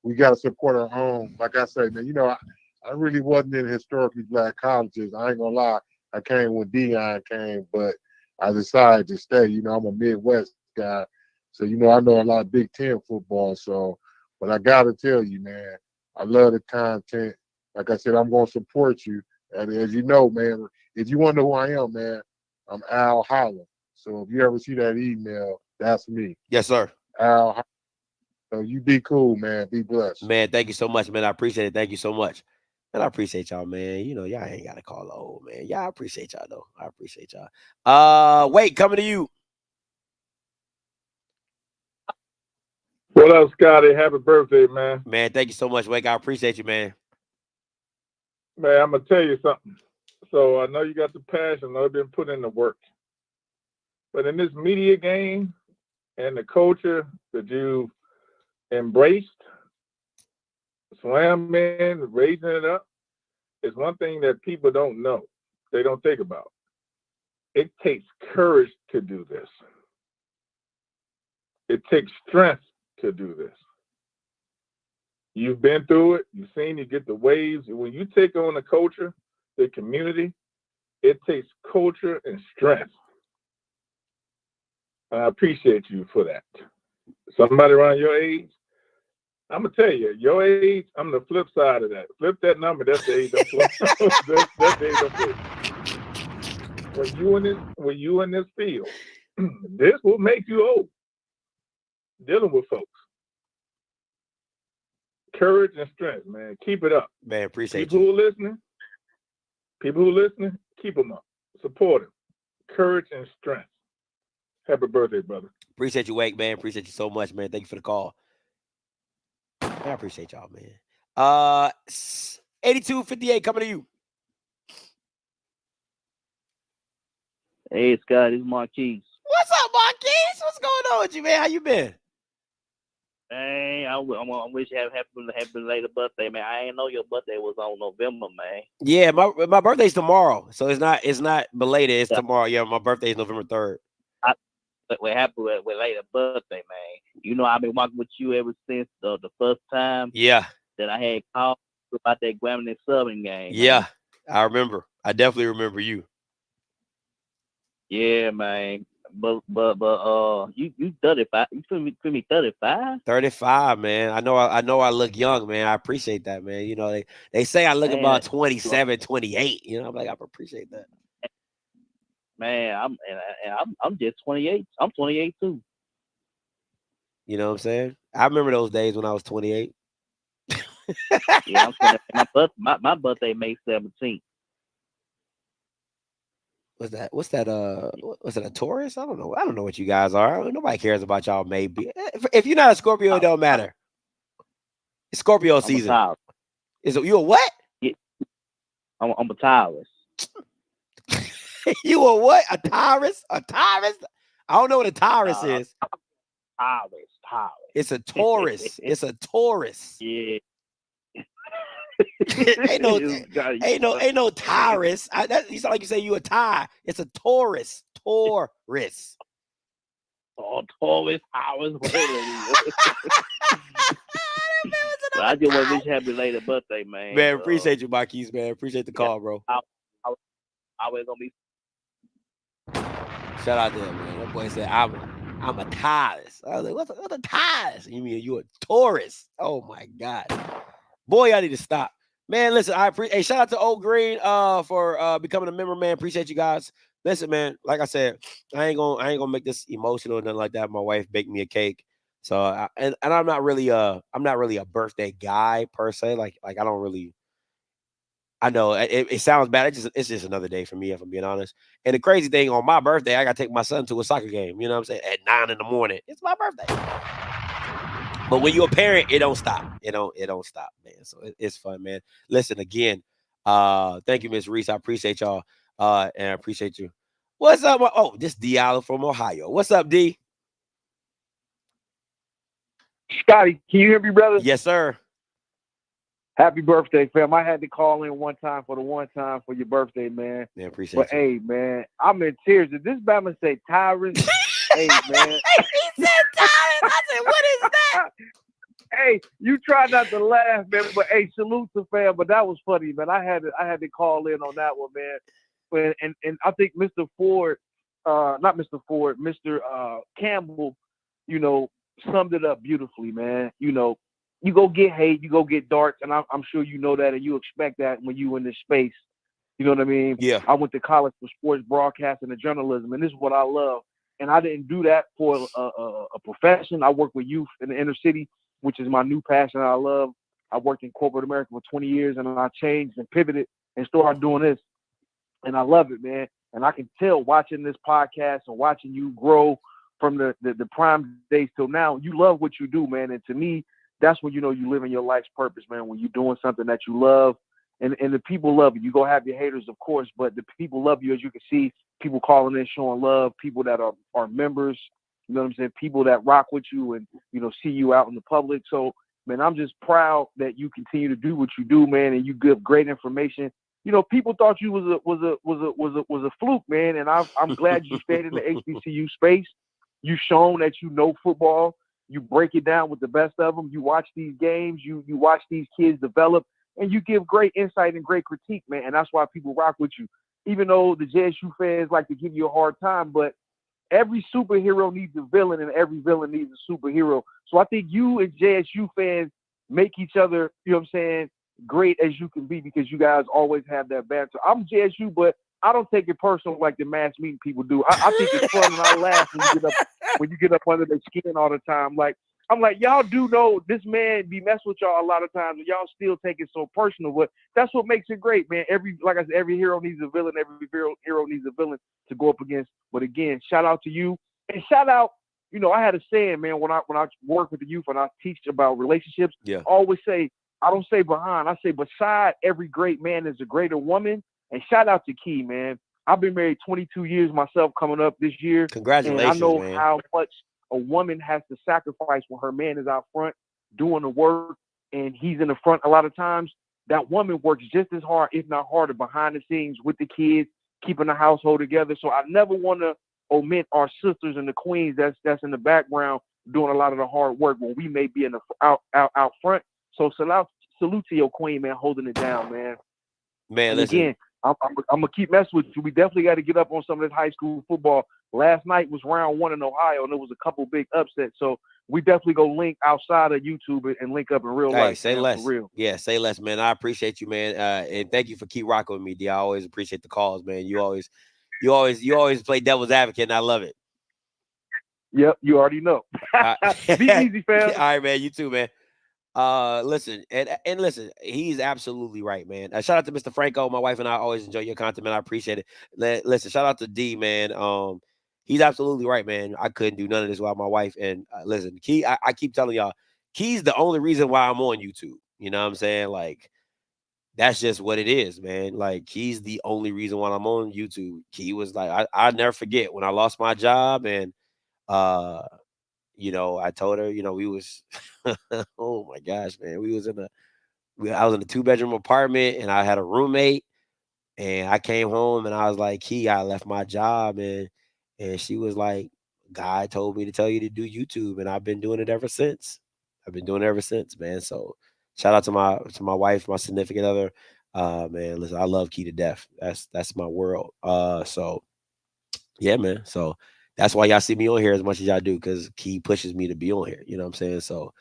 we got to support our own. Like I say, man, I really wasn't in historically black colleges. I ain't going to lie. I came when Dion came, but I decided to stay. I'm a Midwest guy. So, I know a lot of Big Ten football. So, but I got to tell you, man, I love the content. Like I said, I'm going to support you. And as you know, man, if you want to know who I am, man, I'm Al Holler. So if you ever see that email, that's me. Yes, sir. Al Holler. So you be cool, man. Be blessed. Man, thank you so much, man. I appreciate it. Thank you so much. And I appreciate y'all, man. Y'all ain't got to call old, man. Yeah, I appreciate y'all, though. I appreciate y'all. Wait, coming to you. What up, Scotty? Happy birthday, man. Man, thank you so much, Wake. I appreciate you, man. Man, I'm going to tell you something. So I know you got the passion. I know you've been putting in the work. But in this media game and the culture that you've embraced, slamming, raising it up, is one thing that people don't know. They don't think about. It takes courage to do this. It takes strength to do this. You've been through it. You've seen you get the waves. When you take on the culture, the community, it takes culture and strength. I appreciate you for that. Somebody around your age, I'm going to tell you, your age, I'm the flip side of that. Flip that number, that's the age I'm that's the age I'm When you in this field, this will make you old. Dealing with folks. Courage and strength, man. Keep it up. Man, appreciate people you. People who are listening, keep them up. Support them. Courage and strength. Happy birthday, brother. Appreciate you, Wake, man. Appreciate you so much, man. Thank you for the call. Man, I appreciate y'all, man. 8258 coming to you. Hey, Scott, it's Marquise. What's up, Marquise? What's going on with you, man? How you been? Hey, I wish you have happy belated birthday, man. I ain't know your birthday was on November, man. Yeah, my birthday's tomorrow, so it's not belated. It's tomorrow. Yeah, my birthday is November 3rd. We're happy with later birthday, man. I've been walking with you ever since the first time. Yeah. That I had called about that Grambling Southern game. Yeah, man. I remember. I definitely remember you. Yeah, man. you 35. You feel me 35? 35, man. I know I look young, man. I appreciate that, man. You know, they say I look Man, about 27, 28. You know, I'm like, I appreciate that. man, I'm just 28. I'm 28 too. You know what I'm saying? I remember those days when I was 28. Yeah, I'm 20. My birthday May 17th. What's that? What's that? Was it a Taurus? I don't know. I don't know what you guys are. Nobody cares about y'all. Maybe if you're not a Scorpio, it don't matter. It's Scorpio I'm a season. Taurus. Is it you a what? Yeah, I'm a Taurus. You a what? A Taurus? A Taurus? I don't know what a Taurus is. Taurus. It's a Taurus. It's a Taurus. Yeah. ain't no Taurus. You sound like you say you a tie. It's a Taurus. Taurus. Oh, Taurus. I just want to wish you happy belated birthday, man. Man, appreciate you, Marquise, man. Appreciate the call, bro. I was gonna be. Shout out there, man. That boy said, I'm a Taurus. I was like, what's a Taurus? You mean you a Taurus? Oh my God. Boy, I need to stop. Man, listen, I appreciate. Hey, shout out to Old Green for becoming a member, man. Appreciate you guys. Listen, man, like I said, I ain't gonna make this emotional or nothing like that. My wife baked me a cake. So and I'm not really a birthday guy per se. Like I don't really. I know it sounds bad. It's just another day for me, if I'm being honest. And the crazy thing, on my birthday, I got to take my son to a soccer game. You know what I'm saying? At 9 a.m. It's my birthday. But when you're a parent, it don't stop. It don't stop, man. So it's fun, man. Listen again. Thank you, Miss Reese. I appreciate y'all. And I appreciate you. What's up? Oh, this D Allen from Ohio. What's up, D? Scotty, can you hear me, brother? Yes, sir. Happy birthday, fam. I had to call in one time for your birthday, man. Yeah, appreciate but you. Hey, man, I'm in tears. Did this Bama say tyrant? Hey, man. He said tyrant. I said, what is that? Hey, you try not to laugh, man. But hey, salute to fam. But that was funny, man. I had to call in on that one, man. And I think Mr. Ford, not Mr. Ford, Mr. Campbell, summed it up beautifully, man. You go get hate, you go get darts, and I'm sure you know that, and you expect that when you in this space. You know what I mean? Yeah. I went to college for sports broadcasting and journalism, and this is what I love. And I didn't do that for a profession. I work with youth in the inner city, which is my new passion I love. I worked in corporate America for 20 years, and I changed and pivoted and started doing this. And I love it, man. And I can tell watching this podcast and watching you grow from the prime days till now, you love what you do, man. And to me, that's when you know you living your life's purpose, man, when you're doing something that you love and the people love you. You go have your haters, of course, but the people love you, as you can see, people calling in, showing love, people that are members, you know what I'm saying, people that rock with you and, see you out in the public. So, man, I'm just proud that you continue to do what you do, man, and you give great information. People thought you was a fluke, man, and I'm glad you stayed in the HBCU space. You've shown that you know football. You break it down with the best of them. You watch these games. You watch these kids develop, and you give great insight and great critique, man. And that's why people rock with you. Even though the JSU fans like to give you a hard time, but every superhero needs a villain, and every villain needs a superhero. So I think you and JSU fans make each other, great as you can be, because you guys always have that banter. I'm JSU, but I don't take it personal like the mass meeting people do. I think it's fun and I laugh when you get up under their skin all the time. Like, I'm like, y'all do know this man be messing with y'all a lot of times, and y'all still take it so personal. But that's what makes it great, man. Like I said, every hero needs a villain. Every hero needs a villain to go up against. But again, shout out to you, and shout out. I had a saying, man, when I work with the youth and I teach about relationships. Yeah. I always say, I don't say behind. I say beside every great man is a greater woman. And shout out to Key, man. I've been married 22 years myself coming up this year. Congratulations, and I know man. how much a woman has to sacrifice when her man is out front doing the work and he's in the front a lot of times. That woman works just as hard, if not harder, behind the scenes with the kids, keeping the household together. So I never want to omit our sisters and the queens that's in the background doing a lot of the hard work when we may be in the out front. So salute to your queen, man, holding it down, man. Man, and listen. Again, I'm gonna keep messing with you. We definitely got to get up on some of this high school football Last night was round 1 in Ohio, and there was a couple big upsets. So we definitely go link outside of YouTube and link up in real Hey, life. say Man, less. for real. Yeah, say less, man. I appreciate you, man. And thank you for keep rocking with me, D. I always appreciate the calls, man. You always play devil's advocate, and I love it. Yep, you already know. Be easy, fam. All right, man. You too, man. Listen, and listen, he's absolutely right, man. Shout out to Mr. Franco. My wife and I always enjoy your content, man. I appreciate it. Listen, shout out to D, man. He's absolutely right, man. I couldn't do none of this without my wife. And listen, Key, I keep telling y'all, Key's the only reason why I'm on YouTube. You know what I'm saying? Like, that's just what it is, man. Like, he's the only reason why I'm on YouTube. Key was like, I never forget when I lost my job, and I told her, we was, oh my gosh, man, I was in a 2-bedroom apartment, and I had a roommate, and I came home, and I was like, Key, I left my job, and she was like, God told me to tell you to do YouTube, and I've been doing it ever since. Man. So shout out to my wife, my significant other. Man, listen, I love Key to death. That's my world. So yeah, man. So that's why y'all see me on here as much as y'all do, because Key pushes me to be on here. You know what I'm saying? So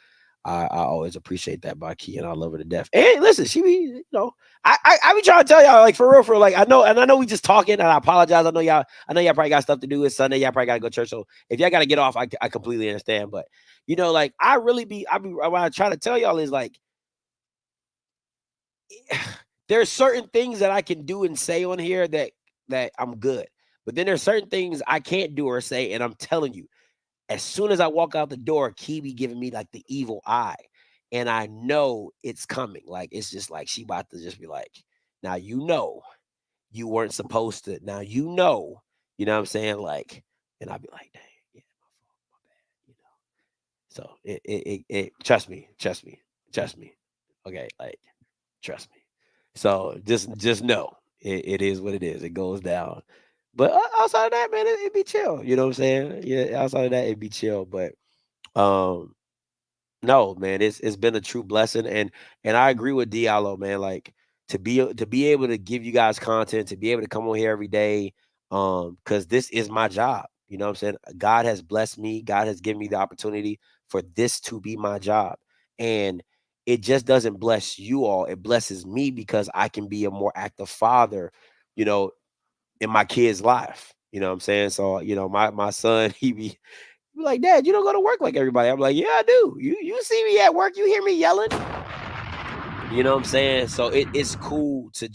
I always appreciate that by Key, and I love her to death. And listen, she be, I be trying to tell y'all, like, for real, like, I know we just talking, and I apologize. I know y'all probably got stuff to do. It's Sunday. Y'all probably got to go to church. So if y'all got to get off, I completely understand. But like, what I try to tell y'all is, like, there's certain things that I can do and say on here that I'm good. But then there's certain things I can't do or say, and I'm telling you, as soon as I walk out the door, Key be giving me like the evil eye. And I know it's coming. Like, it's just like she about to just be like, now you weren't supposed to. Now you know what I'm saying? Like, and I'll be like, dang, yeah, my fault, my bad, So it trust me. Okay, like, trust me. So just know it is what it is. It goes down. But outside of that, man, it'd be chill. You know what I'm saying? Yeah, outside of that, it'd be chill. But no, man, it's been a true blessing, and I agree with Diallo, man. Like, to be able to give you guys content, to be able to come on here every day, because this is my job. You know what I'm saying? God has blessed me. God has given me the opportunity for this to be my job, and it just doesn't bless you all. It blesses me because I can be a more active father, in my kid's life. You know what I'm saying? So, my son, he be like, Dad, you don't go to work like everybody. I'm like, yeah, I do. You see me at work, you hear me yelling. You know what I'm saying? So it's cool to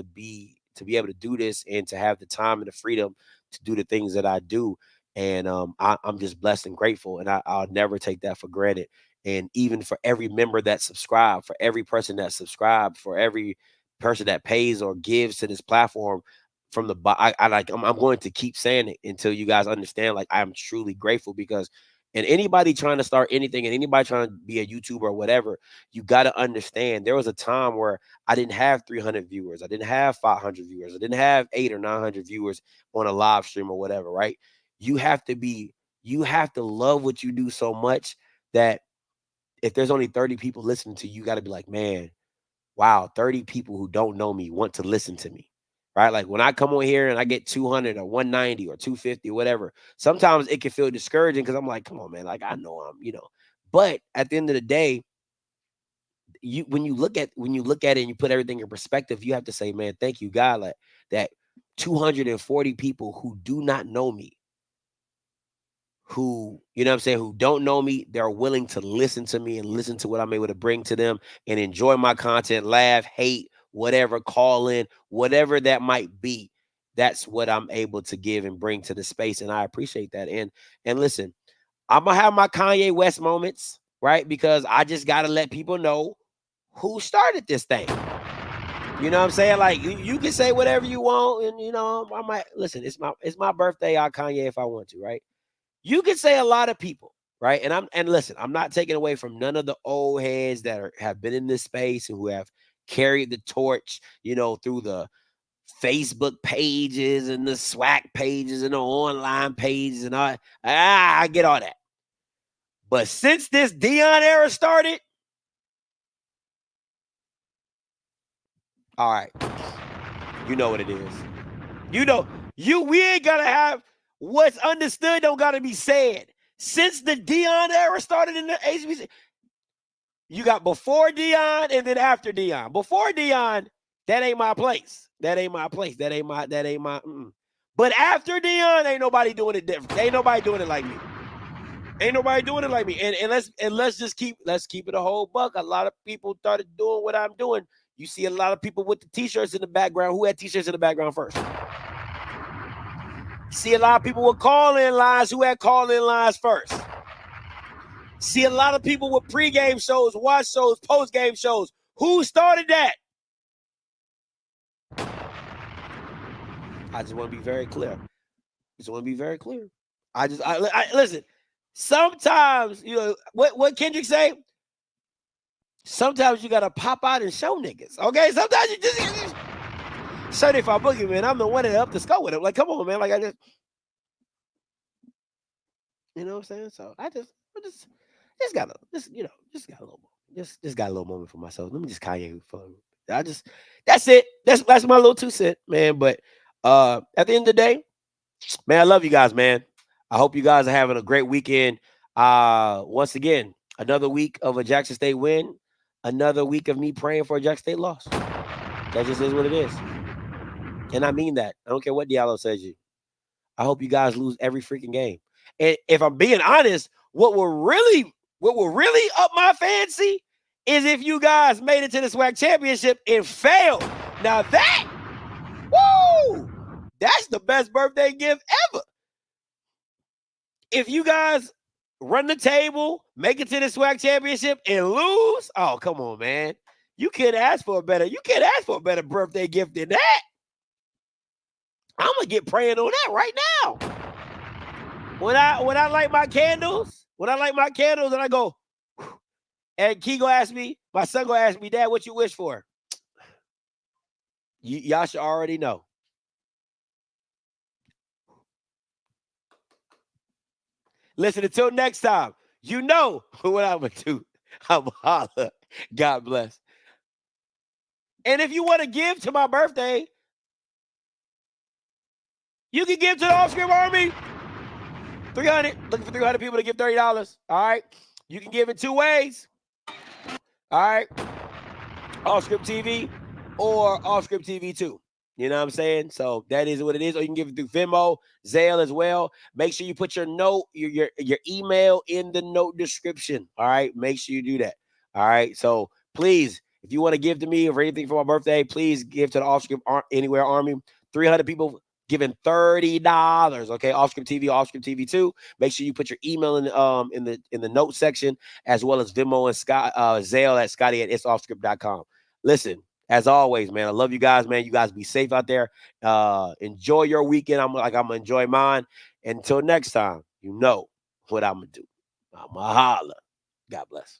be able to do this and to have the time and the freedom to do the things that I do. And I'm just blessed and grateful. And I'll never take that for granted. And even for every member that subscribed, for every person that subscribed, for every person that pays or gives to this platform, from the I'm going to keep saying it until you guys understand, like, I'm truly grateful, because and anybody trying to start anything, and anybody trying to be a YouTuber or whatever, you got to understand there was a time where I didn't have 300 viewers, I didn't have 500 viewers, I didn't have 800 or 900 viewers on a live stream or whatever, right? You have to love what you do so much that if there's only 30 people listening to you, got to be like, man, wow, 30 people who don't know me want to listen to me. Right? Like, when I come on here and I get 200 or 190 or 250 or whatever, sometimes it can feel discouraging, because I'm like, come on, man. Like, I know but at the end of the day, when you look at it and you put everything in perspective, you have to say, man, thank you, God, like, that 240 people who do not know me, who, who don't know me, they're willing to listen to me and listen to what I'm able to bring to them and enjoy my content, laugh, hate, whatever, call in, whatever that might be. That's what I'm able to give and bring to the space. And I appreciate that. And listen, I'm going to have my Kanye West moments, right? Because I just got to let people know who started this thing. You know what I'm saying? Like, you can say whatever you want. And, I might, listen, it's my birthday. I'll Kanye if I want to, right? You can say a lot of people, right? And listen, I'm not taking away from none of the old heads that have been in this space and who have carried the torch, through the Facebook pages and the SWAC pages and the online pages and all. I get all that. But since this Dion era started, all right, you know what it is. We ain't gonna have What's understood don't got to be said. Since the Deion era started in the HBC, you got before Deion and then after Deion. Before Deion, that ain't my place. That ain't my place. That ain't my. But after Deion, ain't nobody doing it different. Ain't nobody doing it like me. Ain't nobody doing it like me. And let's just keep it a whole buck. A lot of people started doing what I'm doing. You see a lot of people with the t-shirts in the background. Who had t-shirts in the background first? See a lot of people with call-in lines. Who had call-in lines first? See a lot of people with pregame shows, watch shows, post-game shows. Who started that? I just want to be very clear. I listen. Sometimes, you know, what Kendrick say? Sometimes you gotta pop out and show niggas. Okay, sometimes you just certified boogeyman. I'm the one that up the skull with him. Like, come on, man. Like, I just, you know what I'm saying? So I just got a little moment. Just got a little moment for myself. Let me just Kanye for. That's it. That's my little 2 cents, man. But at the end of the day, man, I love you guys, man. I hope you guys are having a great weekend. Once again, another week of a Jackson State win. Another week of me praying for a Jackson State loss. That just is what it is. And I mean that. I don't care what Diallo says you. I hope you guys lose every freaking game. And if I'm being honest, what will really up my fancy is if you guys made it to the SWAC championship and failed. Now that, woo, that's the best birthday gift ever. If you guys run the table, make it to the SWAC championship, and lose, oh, come on, man. You can't ask for a better birthday gift than that. I'm gonna get praying on that right now. When I light my candles, and I go, and Key gonna ask me, my son gonna ask me, Dad, what you wish for? Y'all should already know. Listen, until next time, you know what I'm going to do. I'm going to holler. God bless. And if you want to give to my birthday, you can give to the Offscript Army. 300. Looking for 300 people to give $30. All right. You can give in 2 ways. All right. Offscript TV or Offscript TV 2. You know what I'm saying? So that is what it is. Or you can give it through Venmo, Zelle as well. Make sure you put your note, your email in the note description. All right. Make sure you do that. All right. So please, if you want to give to me or anything for my birthday, please give to the Offscript Anywhere Army. 300 people giving $30. Okay. Offscript TV, Offscript TV 2. Make sure you put your email in the note section, as well as Venmo and Zelle at Scotty@itsoffscript.com. Listen. As always, man, I love you guys, man. You guys be safe out there. Enjoy your weekend. I'm going to enjoy mine. Until next time, you know what I'm going to do. I'm going to holler. God bless.